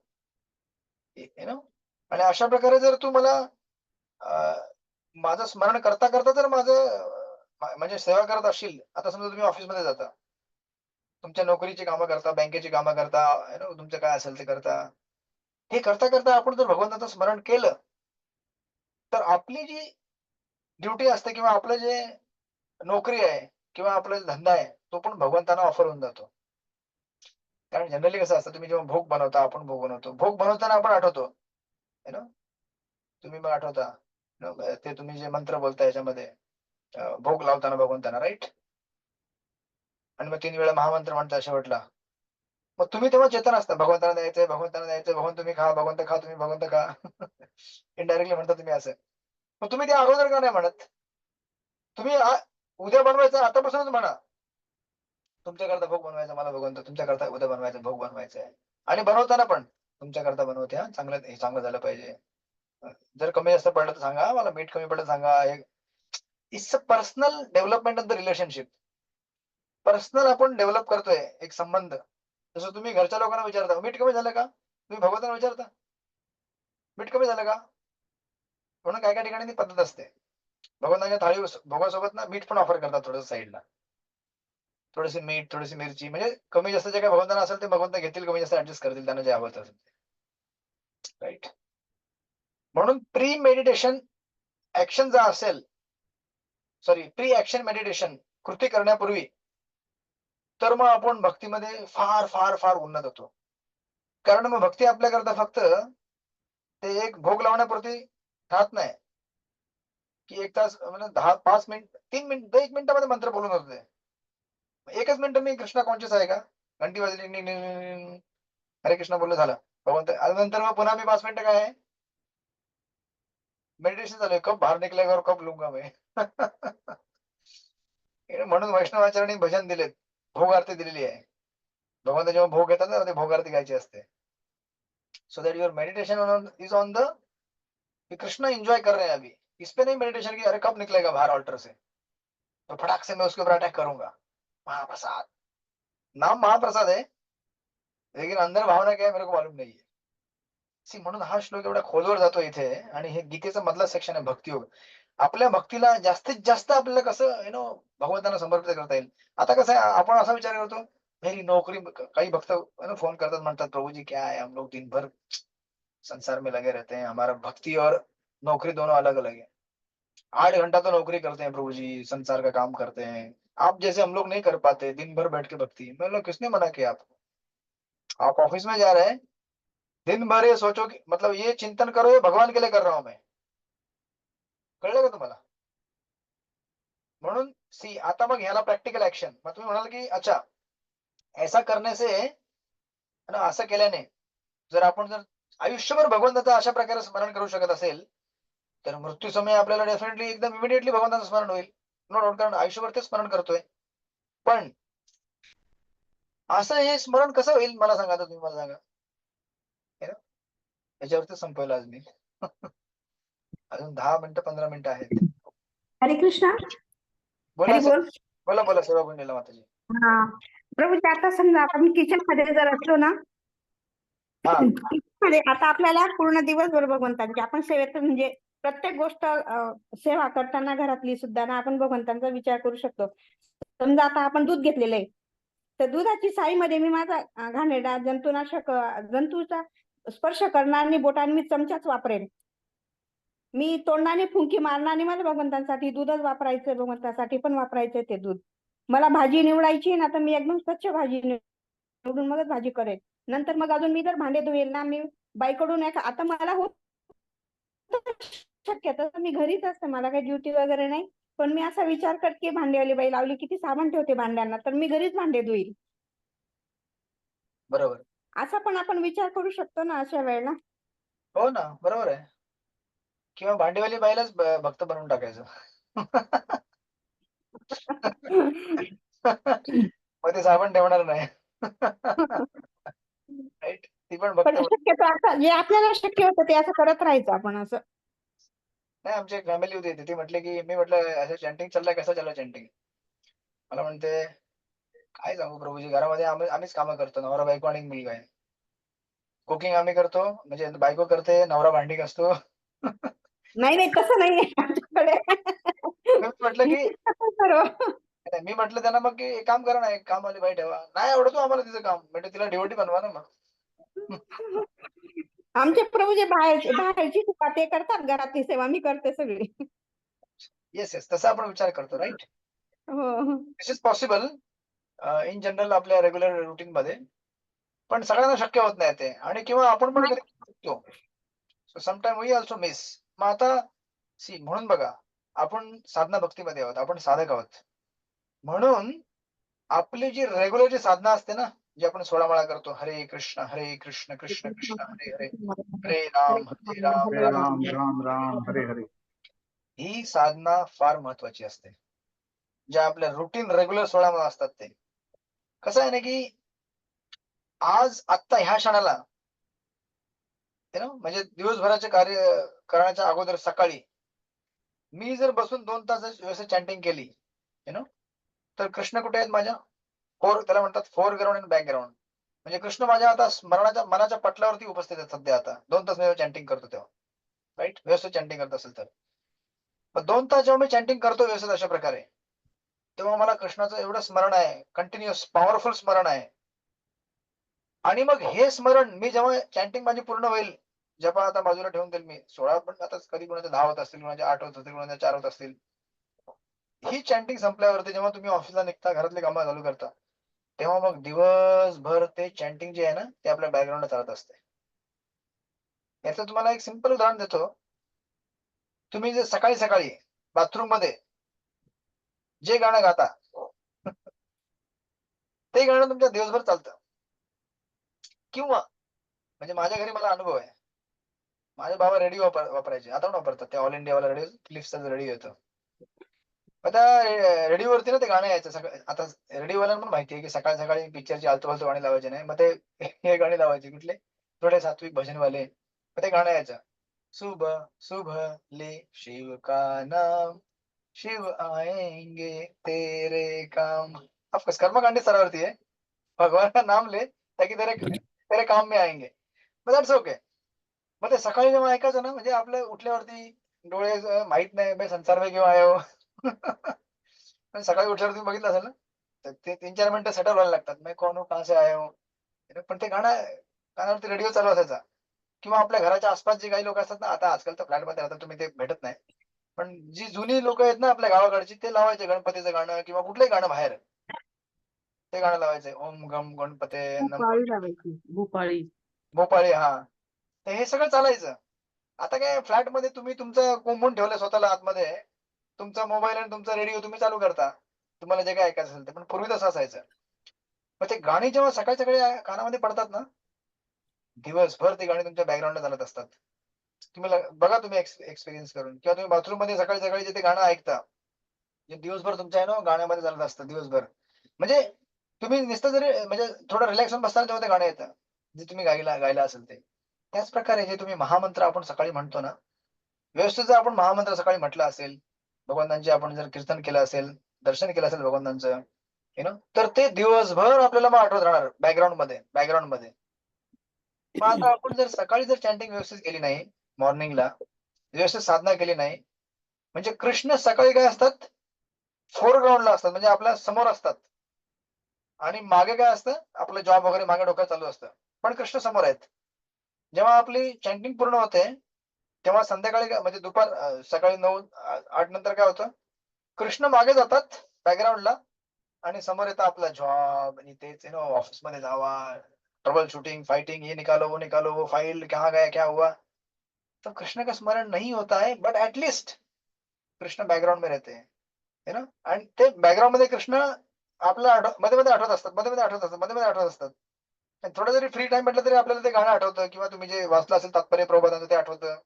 आणि अशा प्रकारे जर तू मला माझं स्मरण करता करता जर माझं म्हणजे सेवा करत असशील, आता समजा तुम्ही ऑफिसमध्ये जाता, तुमच्या नोकरीची कामं करता, बँकेची कामं करता, तुमचं काय असेल ते करता. हे करता करता आपण जर भगवंताचं स्मरण केलं, तर आपली जी ड्युटी असते किंवा आपलं जे नोकरी आहे किंवा आपला धंदा आहे, तो पण भगवंतांना ऑफर होऊन जातो. कारण जनरली कसं असतं, तुम्ही जेव्हा भोग बनवता, आपण भोग बनवतो. भोग बनवताना आपण आठवतो, तुम्ही मग आठवता, ते तुम्ही जे मंत्र बोलता याच्यामध्ये भोग लावताना भगवंतांना, राईट. आणि मग 3 वेळा महामंत्र म्हणता शेवटला. मग तुम्ही तेव्हा चेतन असता, भगवंताला द्यायचंय, भगवंताला द्यायचंय, भगवंत तुम्ही खा, भगवंत खा, तुम्ही भगवंत खा. इनडायरेक्टली म्हणता तुम्ही असं. मग तुम्ही त्या अगोदर का नाही म्हणत? तुम्ही उद्या बनवायचं आतापासूनच म्हणा, तुमच्याकरता भोग बनवायचा मला भगवंत, तुमच्याकरता उद्या बनवायचा भोग बनवायचा आहे. आणि बनवताना पण तुमच्याकरता बनवते, हा चांगलं, हे चांगलं झालं पाहिजे. जर कमी जास्त पडलं तर सांगा, मला मीठ कमी पडलं सांगा. It's a personal development of the relationship. Personal आपण डेव्हलप करतोय एक संबंध. जसं तुम्ही घरच्या लोकांना विचारता, मीठ कमी झालं का? तुम्ही भगवंतांना विचारता, मीठ कमी झालं का? म्हणून काय काय ठिकाणी ती पद्धत असते. भगवंतांच्या थाळी भोगासोबत ना मीठ पण ऑफर करतात थोडंसं साईडला. थोडेसे मीठ, थोडीशी मिरची, म्हणजे कमी जास्त जे काही भगवंतांना असेल ते भगवंत घेतील, कमी जास्त ऍडजस्ट करतील त्यांना जे आवडतं असेल, राईट. म्हणून प्री मेडिटेशन ऍक्शन जर असेल, प्री ऍक्शन मेडिटेशन कृती करण्यापूर्वी, तर मग आपण भक्तीमध्ये फार फार फार उन्नत होतो. कारण मग भक्ती आपल्याकरता फक्त ते एक भोग लावण्यापुरती राहत नाही, की 1 तास म्हणजे 5 मिनिट, 3 मिनिट, 1 मिनिटामध्ये मंत्र बोलून होते. 1च मिनिट मी कृष्णा कॉन्शियस आहे का? घंटी वाजली, हरे कृष्ण बोललं, झालं भगवंत. नंतर मग पुन्हा मी 5 मिनिटं काय आहे, मेडिटेशन चालू आहे, कब बाहेर निकलेगा और कब लूंगा मैं. म्हणून वैष्णवाचार्यांनी भजन दिलेत, भोग आरती दिलेली आहे. भगवंत जेव्हा भोग घेतात ना, ते भोग आरती गायची असते. So that your meditation is on the Krishna enjoy कर रहे हैं अभी. इस पे नहीं मेडिटेशन की अरे कब निकलेगा बाहर ऑल्टर से, तो फटाक से मैं उसके ऊपर अटैक करूंगा. महाप्रसाद, नाम महाप्रसाद है, लेकिन अंदर भावना क्या है मेरे को मालूम नहीं है. म्हणून हा श्लोक एवढा खोलवर जातो इथे. आणि हे गीतेचा मधला सेक्शन आहे, भक्तियोग. आपल्या भक्तीला जास्तीत जास्त आपल्याला कसं भगवंतांना समर्पित करता येईल. आता कसं आहे, आपण असा विचार करतो, मेरी नोकरी, काही भक्त फोन करतात, म्हणतात प्रभुजी क्या है, हम लोग दिन भर संसार में लगे रहते हैं, हमारा भक्ति और नौकरी दोनों अलग अलग है. 8 घंटा तो नौकरी करते हैं प्रभु जी, संसार का काम करते हैं, आप जैसे हम लोग नहीं कर पाते दिन भर बैठ के भक्ति. मतलब किसने मना किया आपको? आप ऑफिस में जा रहे हैं, दिन भर ये सोचो कि मतलब ये चिंतन करो, ये भगवान के लिए कर रहा हूं मैं. कळलं का तुम्हाला? म्हणून आता मग ह्याला प्रॅक्टिकल ऍक्शन. मग तुम्ही म्हणाल की अच्छा, ऐसा करने से, असं केल्याने जर आपण जर आयुष्यभर भगवंताचं अशा प्रकारे स्मरण करू शकत असेल, तर मृत्यू समय आपल्याला डेफिनेटली एकदम इमिडिएटली भगवंताचं स्मरण होईल, नो डाऊट. कारण आयुष्यभर ते स्मरण करतोय. पण असं हे स्मरण कसं होईल मला सांगा, तर तुम्ही मला सांगा. याच्यावरती संपवलं आज मी. अजून 10 मिनिटं 15 मिनिटं आहेत. हरे कृष्णा. बोला हरी बोल. बोला बोला सेवा गुंडीला माताजी. हा प्रभू, आता समजा आपण किचन मध्ये जर असलो ना, हा. मध्ये आता आपल्याला पूर्ण दिवसभर भगवंतांची आपण सेवेत, म्हणजे प्रत्येक गोष्ट सेवा करताना घरातली सुद्धा ना आपण भगवंतांचा विचार करू शकतो. समजा आता आपण दूध घेतलेलं आहे, तर दुधाची साईमध्ये मी माझा घाणेरडा जंतुनाशक जंतूचा स्पर्श करणार नाही, बोटाने मी चमचाच वापरेन. मी तोंडाने फुंकी मारणार नाही, मला भगवंतांसाठी दूधच वापरायचं, भगवंतासाठी पण वापरायचं ते दूध. मला भाजी निवडायची ना, तर मी एकदम स्वच्छ भाजी निवडून मगच भाजी करेन. नंतर मग अजून मी जर भांडे धुवेल ना, मी बाईकडून आता मला होत शक्य तसं मी घरीच असते, मला काही ड्युटी वगैरे नाही, पण मी असा विचार करते भांडेवाली बाई लावली, किती साबण ठेवते भांड्यांना, तर मी घरीच भांडे धुईल. बरोबर. असा पण आपण विचार करू शकतो ना अशा वेळेला. हो ना, बरोबर आहे. किंवा भांडेवाली बाईलाच भक्त बनवून टाकायचं. मग ते साबण ठेवणार नाही. राईट, ती पण भक्त पण शक्यतो आता जे आपल्याला शक्य होतं ते असं करत राहायचं आपण असं. नाही, आमची एक फॅमिली होती, ती म्हटले की, मी म्हटलं असं चॅन्टिंग चाललंय, कसं चाललं चॅन्टिंग? मला म्हणते, काय सांगू प्रभूजी, घरामध्ये आम्हीच कामं करतो, नवरा बायको आणि एक मुलगा आहे. कुकिंग आम्ही करतो, म्हणजे बायको करते, नवरा भांडी घासतो. नाही नाही तसं नाहीये आमच्याकडे. मी म्हटलं की सर्व. मी म्हटलं त्यांना मग की एक काम करा ना, एक कामवाली बाई ठेवा. नाही आवडतो आम्हाला तिचं काम. म्हणजे तिला डिवोटी बनवा ना मग. आमचे प्रभू जे बाहेरची सेवा ते करतात, घरातली सेवा मी करते सगळी. येस येस, तसा आपण विचार करतो, राईट. हो. दिस इज पॉसिबल इन जनरल आपल्या रेग्युलर रुटीन मध्ये, पण सगळ्यांना शक्य होत नाही ते, आणि किंवा आपण पण कधी चुकतो. So sometime we also miss. मग आता म्हणून बघा, आपण साधना भक्तीमध्ये आहोत, आपण साधक आहोत, म्हणून आपली जी रेग्युलर जी साधना असते ना, जी आपण 16 माळा करतो, हरे कृष्ण कृष्ण कृष्ण हरे हरे, हरे राम हरे राम राम राम हरे हरे. ही साधना फार महत्वाची असते. ज्या आपल्या रुटीन रेग्युलर 16 माळा असतात ते. कसं आहे ना की आज आत्ता ह्या क्षणाला म्हणजे दिवसभराचे कार्य करण्याच्या अगोदर सकाळी मी जर बसून 2 तास व्यवस्थित चॅन्टिंग केली, तर कृष्ण कुठे आहेत माझ्या? त्याला म्हणतात फोरग्राऊंड आणि बॅकग्राऊंड. म्हणजे कृष्ण माझ्या आता स्मरणाच्या मनाच्या पटलावरती उपस्थित आहेत सध्या. आता 2 तास मी चॅन्टिंग करतो तेव्हा, राईट, व्यवस्थित चॅन्टिंग करत असेल तर. मग 2 तास जेव्हा मी चॅन्टिंग करतो व्यवस्थित अशा प्रकारे, तेव्हा मला कृष्णाचं एवढं स्मरण आहे, कंटिन्युअस पॉवरफुल स्मरण आहे. आणि मग हे स्मरण मी जेव्हा चॅन्टिंग माझी पूर्ण होईल, जेव्हा आता बाजूला ठेवून देईल मी 16, पण आता कधी कोणाच्या 10 होत असतील, कोणाच्या 8 होत असतील, कोणाच्या 4 होत असतील. ही चॅन्टिंग संपल्यावरती जेव्हा तुम्ही ऑफिसला निघता, घरातले कामं चालू करता, तेव्हा मग दिवसभर ते चॅन्टिंग जे आहे ना, ते आपल्या बॅकग्राऊंडला चालत असते. याचं तुम्हाला एक सिंपल उदाहरण देतो. तुम्ही जे सकाळी सकाळी बाथरूम मध्ये जे गाणं गाता, ते गाणं तुमच्या दिवसभर चालतं. किंवा म्हणजे माझ्या घरी मला अनुभव आहे, माझे बाबा रेडिओ वापरायचे, आता पण वापरतात, ते ऑल इंडियावाला रेडिओ, फिलिप्सचा रेडिओ येतो. आता रेडिओवरती ना ते गाणं यायचं सगळं. आता रेडिओवाल्यांना पण माहिती आहे की सकाळी सकाळी पिक्चरची आलतू फालतू गाणी लावायचे नाही, मग ते हे गाणी लावायचे कुठले, थोडे सात्विक भजनवाले. मग ते गाणं यायचं, सुबह सुबह ले शिव का नाम, शिव आएंगे तेरे काम. ऑफकोर्स कर्मकांडी स्तरावरती आहे, भगवान का नाम ले ताकि तेरे तेरे काम में आएंगे. मग दॅट्स ओके. मग ते सकाळी जेव्हा ऐकायचं ना, म्हणजे आपल्या उठल्यावरती डोळे माहित नाही मैं संसार में क्यों आया हो. पण सकाळी उठल्यावर तुम्ही बघितलं असेल ना, तर ते 3-4 मिनिटं सेटल व्हायला लागतात, मैं कौन हूं कहां से आया हूं. पण ते गाणं कानावरती रेडिओ चालू असायचा. किंवा आपल्या घराच्या आसपास जे काही लोक असतात ना, आता आजकाल तर फ्लॅटमध्ये राहतात तुम्ही, ते भेटत नाही, पण जी जुनी लोक आहेत ना आपल्या गावाकडची, ते लावायचे गणपतीचं गाणं किंवा कुठलंही गाणं बाहेर, ते गाणं लावायचे, ओम गम गणपते नमः. भूपाळी लावायची, भूपाळी. भोपाळी, हा. तर हे सगळं चालायचं. आता काय फ्लॅटमध्ये तुम्ही तुमचं कोंबून ठेवलं स्वतःला आतमध्ये, तुमचा मोबाईल आणि तुमचा रेडिओ तुम्ही चालू करता, तुम्हाला जे काय ऐकायचं असेल ते. पण पूर्वी तसं असायचं. मग ते गाणी जेव्हा सकाळी सकाळी कानामध्ये पडतात ना, दिवसभर ते गाणी तुमच्या बॅकग्राऊंडला चालत असतात. तुम्ही बघा, तुम्ही एक्सपिरियन्स करून, किंवा तुम्ही बाथरूम मध्ये सकाळी सकाळी जे ते गाणं ऐकता, जे दिवसभर तुमच्या आहे ना गाण्यामध्ये चालत असतं दिवसभर. म्हणजे तुम्ही नुसतं जरी म्हणजे थोडं रिलॅक्स होऊन बसताना तेव्हा ते गाणं येतं, जे तुम्ही गायला असेल ते. त्याच प्रकारे जे तुम्ही महामंत्र आपण सकाळी म्हणतो ना, व्यवस्थित जर आपण महामंत्र सकाळी म्हटलं असेल, भगवंतांचे आपण जर कीर्तन केलं असेल, दर्शन केलं असेल भगवंतांचं, तर ते दिवसभर आपल्याला मग आठवत राहणार बॅकग्राऊंड मध्ये. मग आता आपण जर सकाळी जर चॅन्टिंग व्यवस्थित केली नाही, मॉर्निंगला व्यवस्थित साधना केली नाही, म्हणजे कृष्ण सकाळी काय असतात, फोरग्राऊंडला असतात, म्हणजे आपल्या समोर असतात, आणि मागे काय असतं, आपलं जॉब वगैरे मागे डोक्यात चालू असतं, पण कृष्ण समोर आहेत. जेव्हा आपली चॅन्टिंग पूर्ण होते, तेव्हा संध्याकाळी म्हणजे सकाळी 9-8 नंतर काय होतं, कृष्ण मागे जातात बॅकग्राऊंडला, आणि समोर येतं आपला जॉब, आणि तेच ऑफिसमध्ये जावा, ट्रबल शूटिंग, फाइटिंग, ये निकालो, वो फाइल कहाँ गया, क्या हुआ, तो कृष्ण का स्मरण नहीं होता है, बट एटलीस्ट कृष्ण बॅकग्राऊंड में रहते हैं, है ना. आणि ते बॅकग्राऊंड मध्ये कृष्ण आपला मध्ये मध्ये आठवत असतात, मध्ये आठवत असतात. आणि थोडं जरी फ्री टाइम म्हटलं तरी आपल्याला ते गाणं आठवतं, किंवा तुम्ही जे वाचलं असेल तात्पर्य प्रबोधाचं ते आठवतं,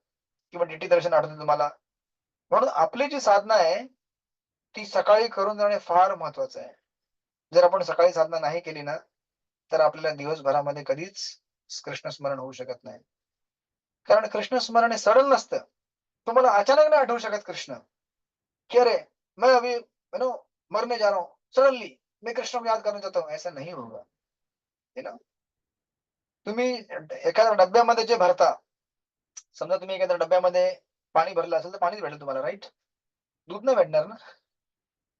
किंवा डीटी दर्शन आठवतं तुम्हाला. म्हणून आपली जी साधना आहे ती सकाळी करून जाणे फार महत्वाचं आहे. जर आपण सकाळी साधना नाही केली ना, तर आपल्याला दिवसभरामध्ये कधीच कृष्ण स्मरण होऊ शकत नाही. कारण कृष्ण स्मरण हे सरळ नसतं. तुम्हाला अचानक नाही आठवू शकत कृष्ण, की अरे मैं अभी मरने जा रहा हूँ, सडनली मैं कृष्ण को याद करना चाहता हूँ, ऐसा नहीं होगा, है ना. तुम्ही एखाद्या डब्यामध्ये जे भरता, समजा तुम्ही एखाद्या डब्यामध्ये पाणी भरलं असेल तर पाणीच भेटेल तुम्हाला, राईट. दूध नाही भेटणार ना.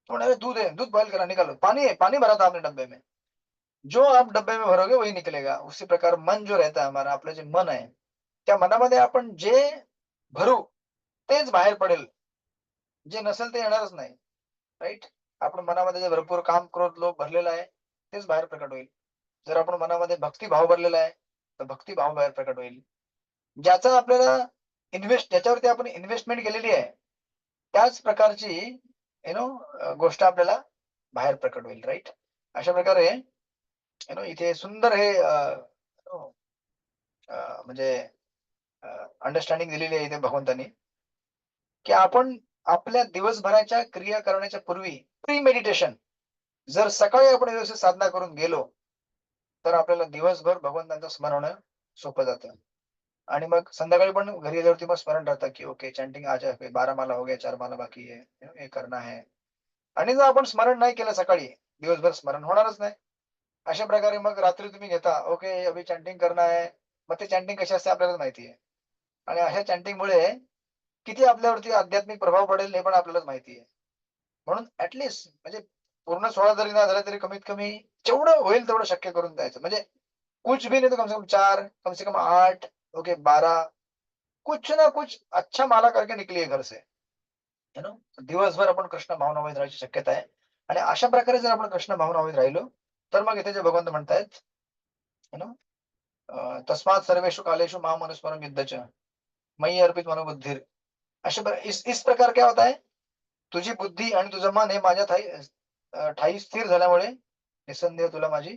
अरे दूध है, दूध बॉइल करा, निकालो. पानी है, पानी भरा था आपने डब्बे में, जो आप डब्बे में भरोगे वही निकलेगा. उसी प्रकार मन जो रहता है हमारा, आपलं जे मन आहे, त्या मनामध्ये आपण जे भरू तेच बाहेर पडेल, जे नसेल ते येणारच नाही, राईट. आपण मनामध्ये जे भरपूर काम, क्रोध, लोभ भरलेला आहे तेच बाहेर प्रकट होईल. जर आपण मनामध्ये भक्तिभाव भरलेला आहे तर भक्तिभाव बाहेर प्रकट होईल. ज्याचा आपल्याला ज्याच्यावरती आपण इन्व्हेस्टमेंट केलेली आहे त्याच प्रकारची गोष्ट आपल्याला बाहेर प्रकट होईल, राईट. अशा प्रकारे इथे सुंदर हे म्हणजे अंडरस्टँडिंग दिलेली आहे इथे भगवंतांनी, की आपण आपल्या दिवसभराच्या क्रिया करण्याच्या पूर्वी प्री मेडिटेशन जर सकाळी आपण व्यवस्थित साधना करून गेलो तर आपल्याला दिवसभर भगवंतांचं स्मरण सोपं जातं. आणि मग संध्याकाळी पण घरी गेल्यावरती मग स्मरण राहतं की ओके चॅन्टिंग आज 12 माला हो गया, 4 माला बाकी है, हे करना है. आणि जर आपण स्मरण नाही केलं सकाळी, दिवसभर स्मरण होणारच नाही. अशा प्रकारे मग रात्री तुम्ही घेता, ओके अभी चॅन्टिंग करना है, मग ते चॅन्टिंग कशी असते आपल्याला माहिती आहे. आणि अशा चॅन्टिंगमुळे किती आपल्यावरती आध्यात्मिक प्रभाव पडेल हे पण आपल्यालाच माहिती आहे. म्हणून ऍटलिस्ट म्हणजे पूर्ण 16 जरी नाही झाला तरी कमीत कमी जेवढं होईल तेवढं शक्य करून द्यायचं. म्हणजे कुछ भी नहीं तो कम से कम 4, कम से कम 8, ओके 12, कुछ ना कुछ अच्छा माला करके निकलिए घर से, है ना. दिवसभर आपण कृष्ण भावनामध्ये राहायची शक्यता आहे. आणि अशा प्रकारे जर आपण कृष्ण भावनामध्ये राहिलो तर मग इथे जे भगवंत म्हणतायत, है ना, तस्मात सर्वेषु कालेषु माम अनुस्मरम युद्धच मयि अर्पित मनोबुद्धिर. अशा इस प्रकार क्या होता है, तुझी बुद्धी आणि तुझं मन हे माझ्या ठाई स्थिर झाल्यामुळे निसंदेह तुला माझी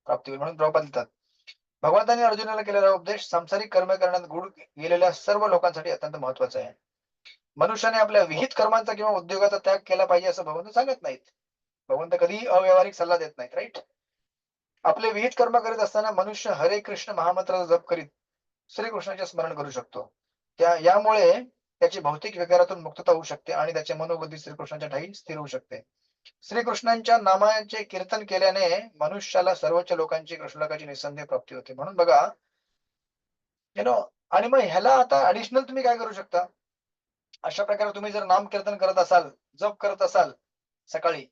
प्राप्ती होईल. म्हणून प्रभुपाद लिहितात, भगवंतांनी अर्जुनाला केलेला उपदेश सांसारिक कर्म करण्यात गुढ गेलेल्या सर्व लोकांसाठी अत्यंत महत्वाचा आहे. मनुष्याने आपल्या विहित कर्मांचा किंवा उद्योगाचा त्याग केला पाहिजे असं भगवंत सांगत नाहीत. भगवंत कधीही अव्यावहारिक सल्ला देत नाहीत, राईट. आपले विहित कर्म करीत असताना मनुष्य हरे कृष्ण महामंत्राचा जप करीत श्रीकृष्णाचे स्मरण करू शकतो. यामुळे त्याची भौतिक विकारातून मुक्तता होऊ शकते आणि त्याची मनोबुद्धी श्रीकृष्णाच्या ठाई स्थिर होऊ शकते. श्रीकृष्णांच्या नामाचे कीर्तन केल्याने मनुष्याला सर्वोच्च लोकांची कृष्णलोकाची निसंदेह प्राप्ती होते. म्हणून बघा, आणि मग ह्याला आता ऍडिशनल तुम्ही काय करू शकता, अशा प्रकारे तुम्ही जर नाम कीर्तन करत असाल, जप करत असाल सकाळी,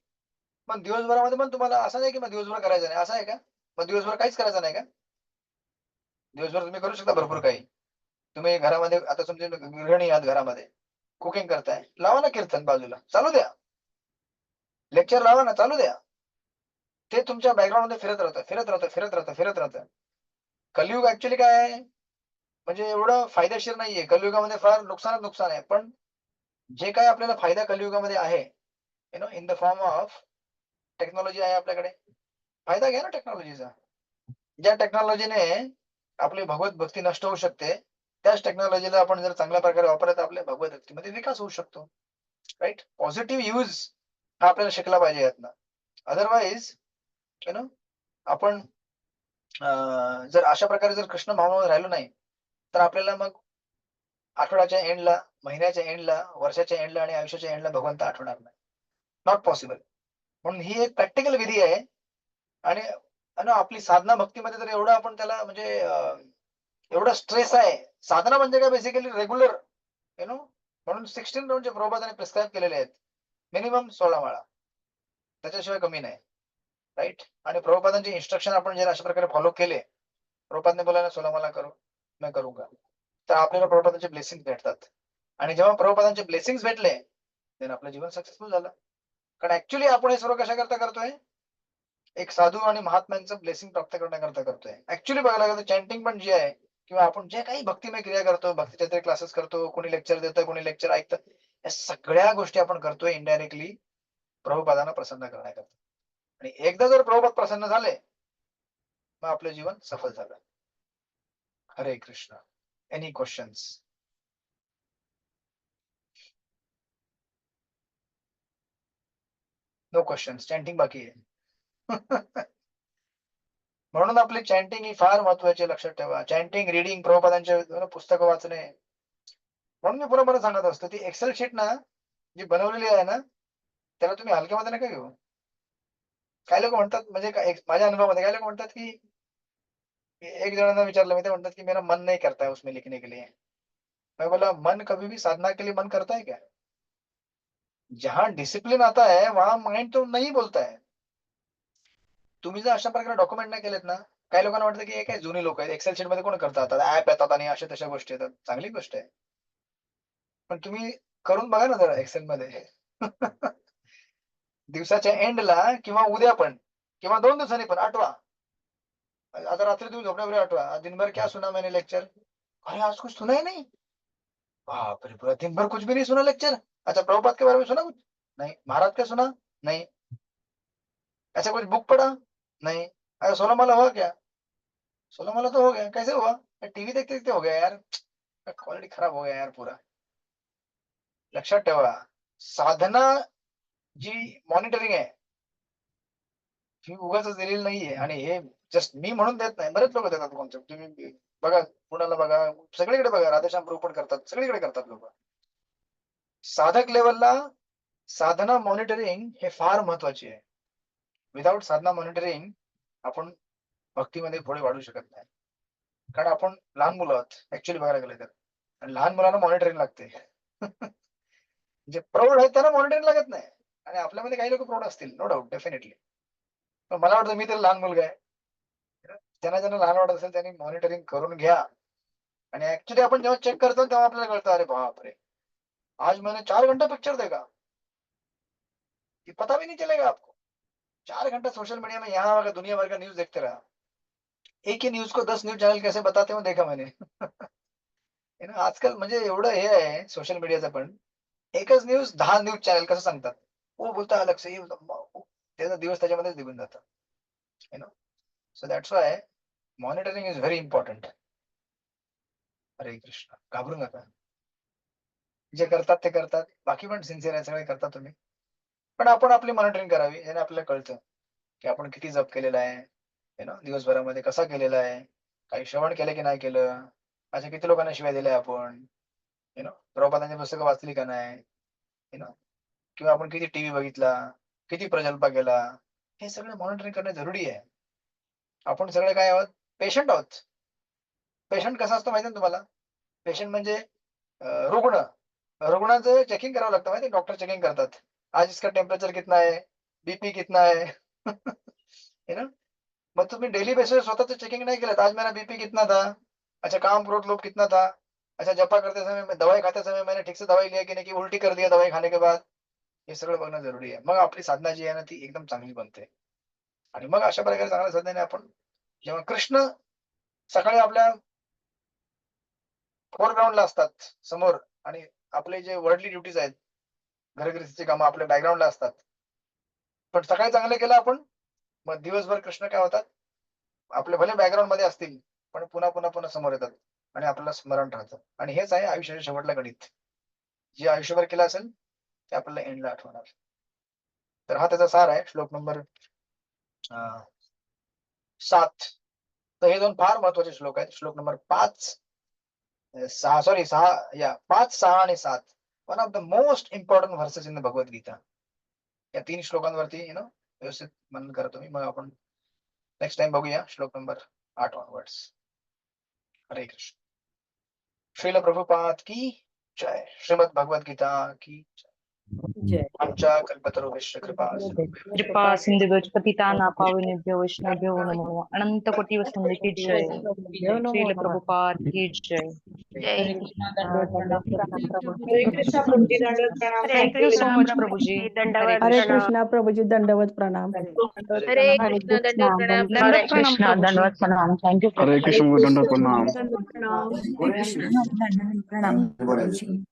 मग दिवसभरामध्ये पण तुम्हाला असं नाही की मग दिवसभर करायचं नाही, असं आहे का? मग दिवसभर काहीच करायचं नाही का? दिवसभर तुम्ही करू शकता भरपूर काही. तुम्ही घरामध्ये आता तुमचे गृहिणी आहात, घरामध्ये कुकिंग करताय, लावा ना कीर्तन बाजूला, चालू द्या. लेक्चर लावा ना, चालू द्या. ते तुमच्या बॅकग्राऊंड मध्ये फिरत राहतं. कलियुग ऍक्च्युली काय आहे, म्हणजे एवढं फायदेशीर नाहीये. कलियुगामध्ये फार नुकसान आहे. पण जे काय आपल्याला फायदा कलियुगामध्ये आहे, in the form of technology आहे आपल्याकडे, फायदा घ्या ना टेक्नॉलॉजीचा. ज्या टेक्नॉलॉजीने आपली भगवत भक्ती नष्ट होऊ शकते, त्याच टेक्नॉलॉजीला आपण जर चांगल्या प्रकारे वापरलं तर आपल्या भगवत भक्तीमध्ये विकास होऊ शकतो, राईट. पॉझिटिव्ह यूज हा आपल्याला शिकला पाहिजे यातनं. अदरवाईज आपण जर अशा प्रकारे जर कृष्ण भावनामध्ये राहिलो नाही तर आपल्याला मग आठवड्याच्या एंडला, महिन्याच्या एंडला, वर्षाच्या एंडला आणि आयुष्याच्या एंडला भगवंत आठवणार नाही. Not possible. म्हणून ही एक प्रॅक्टिकल विधी आहे. आणि आपली साधना भक्तीमध्ये तर एवढं आपण त्याला म्हणजे एवढा स्ट्रेस आहे. साधना म्हणजे काय, बेसिकली रेग्युलर, म्हणून 16 राऊंडचे प्रभुपादांनी प्रिस्क्राईब केलेले आहेत. मिनिमम 16 माळा, त्याच्याशिवाय कमी नाही, राईट. आणि प्रभुपादांचे इन्स्ट्रक्शन आपण जर अशा प्रकारे फॉलो केले, प्रभुपादने बोलायला 16 माळा करो, मैं करूंगा, तर आपल्याला प्रभुपादांचे ब्लेसिंग भेटतात. आणि जेव्हा प्रभुपादांचे ब्लेसिंग भेटले तर आपलं जीवन सक्सेसफुल झालं. कारण ऍक्च्युली आपण हे सर्व कशा करता करतोय, एक साधू आणि महात्म्यांचं ब्लेसिंग प्राप्त करण्याकरता करतोय. ऍक्च्युली बघायला गेलं तर चॅन्टिंग पण जे आहे किंवा आपण जे काही भक्तिमय क्रिया करतो, भक्तीचे क्लासेस करतो, कोणी लेक्चर देतं, कोणी लेक्चर ऐकतं, या सगळ्या गोष्टी आपण करतोय इनडायरेक्टली प्रभुपादांना प्रसन्न करण्याकरता. आणि एकदा जर प्रभुपाद प्रसन्न झाले मग आपलं जीवन सफल झालं. Hare Krishna. Any questions? No questions. Chanting बाकी आहे. म्हणून आपली चॅन्टिंग ही फार महत्वाची आहे, लक्षात ठेवा. चॅन्टिंग, रीडिंग, प्रभुपादांचे पुस्तकं वाचणे. म्हणून मी पुन्हा सांगत असतो, ती एक्सेल शीट ना जी बनवलेली आहे ना, त्याला तुम्ही हलक्यामध्ये नका घेऊ. काही लोक म्हणतात, म्हणजे माझ्या अनुभवामध्ये काही लोक म्हणतात की एक जणांना विचारलं मी, ते म्हणतात की मेरा मन नहीं करता है उसमें लिखने के लिए. मैं बोला मन कभी भी साधना के लिए मन करता है क्या? जहां डिसिप्लिन आता है वहां माइंड तो नहीं बोलता है. तुम्ही जर अशा प्रकारे डॉक्युमेंट नाही केलेत ना, काही लोकांना वाटतं की हे काय जुनी लोक आहेत, एक्सेल शीट मध्ये कोण करतात, ऍप येतात आणि अशा तशा गोष्टी येतात. चांगली गोष्ट आहे, पण तुम्ही करून बघा ना जरा एक्सेल मध्ये. दिवसाच्या एंडला किंवा उद्या पण किंवा 2 दिवसांनी पण आठवा. आता रात्री तुम्ही झोपण्यापूर्वी आठवा, आज दिनभर क्या सुना मैंने लेक्चर. अरे आज कुछ सुना ही नहीं. बाप रे, पूरा दिन भर कुछ भी नहीं सुना लेक्चर. अच्छा, प्रभुपाद के बारे में सुना कुछ? नहीं. महाराज का सुना? नहीं. ऐसा कुछ बुक पढ़ा? नहीं. अरे 16 माला हुआ क्या? 16 माला तो हो गया. कैसे हुआ? टीवी देखते देखते हो गया यार. क्वालिटी खराब हो गया यार पूरा. लक्षात ठेवा, साधना जी मॉनिटरिंग आहे ही उगाच दिलेली नाहीये. आणि हे जस्ट मी म्हणून देत नाही, बरेच लोक देतात कॉन्सेप्ट. तुम्ही बघा, पुण्याला बघा, सगळीकडे बघा, राधेश्याम प्रभू पण करतात, सगळीकडे करतात लोक. साधक लेवलला साधना मॉनिटरिंग हे फार महत्वाची आहे. विदाउट साधना मॉनिटरिंग आपण भक्तीमध्ये पुढे वाढू शकत नाही. कारण आपण लहान मुलं आहोत ऍक्च्युली बघायला गेलं तर, आणि लहान मुलांना मॉनिटरिंग लागते. जे प्रौढ आहेत त्यांना मॉनिटरिंग लागत नाही. आणि आपल्यामध्ये काही लोक प्रौढ असतील, नो डाऊट, डेफिनेटली. पण मला वाटतं मी तर लहान मुलगा आहे. ज्यांना ज्यांना लहान वाटत असेल त्यांनी मॉनिटरिंग करून घ्या. आणि ऍक्च्युली आपण जेव्हा चेक करतो तेव्हा आपल्याला कळतं, अरे बापरे, आज मैंने 4 घंटा पिक्चर देखा, ये पता भी नहीं चलेगा आपको. 4 घंटा सोशल मीडिया में यहाँ वहाँ दुनिया भर का न्यूज देखते रहा. एक ही न्यूज को 10 न्यूज चॅनल कैसे बताते हो देखा मैंने. आजकाल म्हणजे एवढं हे आहे सोशल मीडियाचं, पण एकच न्यूज 10 न्यूज चॅनल कसं सांगतात. वो बोलता अलग से, त्याचा दिवस त्याच्यामध्येच निघून जातं. So that's Y monitoring is very important. हरे कृष्ण. घाबरू नका, जे करतात ते करतात, बाकी पण सिन्सिअर आहे, सगळे करतात तुम्ही. पण आपण आपली मॉनिटरिंग करावी, याने आपल्याला कळतं की आपण किती जप केलेला आहे, दिवसभरामध्ये कसा केलेला आहे, काही श्रवण केलं की नाही केलं, अशा किती लोकांना शिवाय दिल्या आपण, प्रभुपादांची पुस्तकं वाचली का नाही, किंवा आपण किती टीव्ही बघितला, किती प्रजल्पा केला, हे सगळं मॉनिटरिंग करणे जरुरी आहे. आपण सगळे काय आहोत, पेशंट आहोत. पेशंट कसा असतो माहिती ना तुम्हाला? पेशंट म्हणजे रुग्ण. रुग्णाचं चेकिंग करावं लागतं माहिती, डॉक्टर चेकिंग करतात. आज इसका टेम्परेचर कितना है, बीपी कितना है. मग तुम्ही डेली बेसिस स्वतःच चेकिंग नाही केलं, आज मेरा बीपी कितना था, अच्छा काम क्रोध लोभ कितना था, अच्छा जपा करते समय, दवाई खाते समय मैंने ठीक से दवाई लिया की नाही, की उलटी कर दिया दवाई खाने के बाद, हे सगळं बघणं जरुरी आहे. मग आपली साधना जी आहे ना ती एकदम चांगली बनते. आणि मग अशा प्रकारे चांगल्या साधनेने आपण जेव्हा कृष्ण सकाळी आपल्या फोरग्राऊंडला असतात समोर, आणि आपले जे वर्ल्डली ड्युटीज आहेत, घरगृहस्थीची कामं आपल्या बॅकग्राऊंडला असतात, पण सकाळी चांगलं केलं आपण, मग दिवसभर कृष्ण काय होतात, आपले भले बॅकग्राऊंड मध्ये असतील पण पुन्हा पुन्हा पुन्हा समोर येतात आणि आपल्याला स्मरण राहतं. आणि हेच आहे आयुष्याच्या शेवटला गणित. जे आयुष्यभर केलं असेल ते आपल्याला एंडला आठवणार. तर हा त्याचा सार आहे. श्लोक नंबर 7. तर हे 2 फार महत्वाचे श्लोक आहेत. श्लोक नंबर 5, 6 आणि 7. One of the most important verses in the Bhagavad Gita. या 3 श्लोकांवरती व्यवस्थित मनन करा तुम्ही. मग आपण नेक्स्ट टाइम बघूया श्लोक नंबर 8 ऑनवर्ड्स. हरे कृष्ण. श्रील प्रभुपाद की जय. श्रीमद भगवद गीता की जय. जय आमच्या कल्पतरुभ्यश्च कृपा कृपा सिंधुभ्यो पतितानां पावनेभ्यो वैष्णवेभ्यो नमो अनंत कोटि वसुंधरे की जय श्रील प्रभुपाद की जय हरे कृष्णा दंडवत प्रणाम हरे कृष्णा प्रभुजी दंडवत प्रणाम थैंक यू सो मच प्रभुजी हरे कृष्णा प्रभुजी दंडवत प्रणाम हरे कृष्णा दंडवत प्रणाम हरे कृष्णा दंडवत प्रणाम थैंक यू हरे कृष्ण दंडवत प्रणाम दंडवत प्रणाम हरे कृष्ण दंडवत प्रणाम प्रभुजी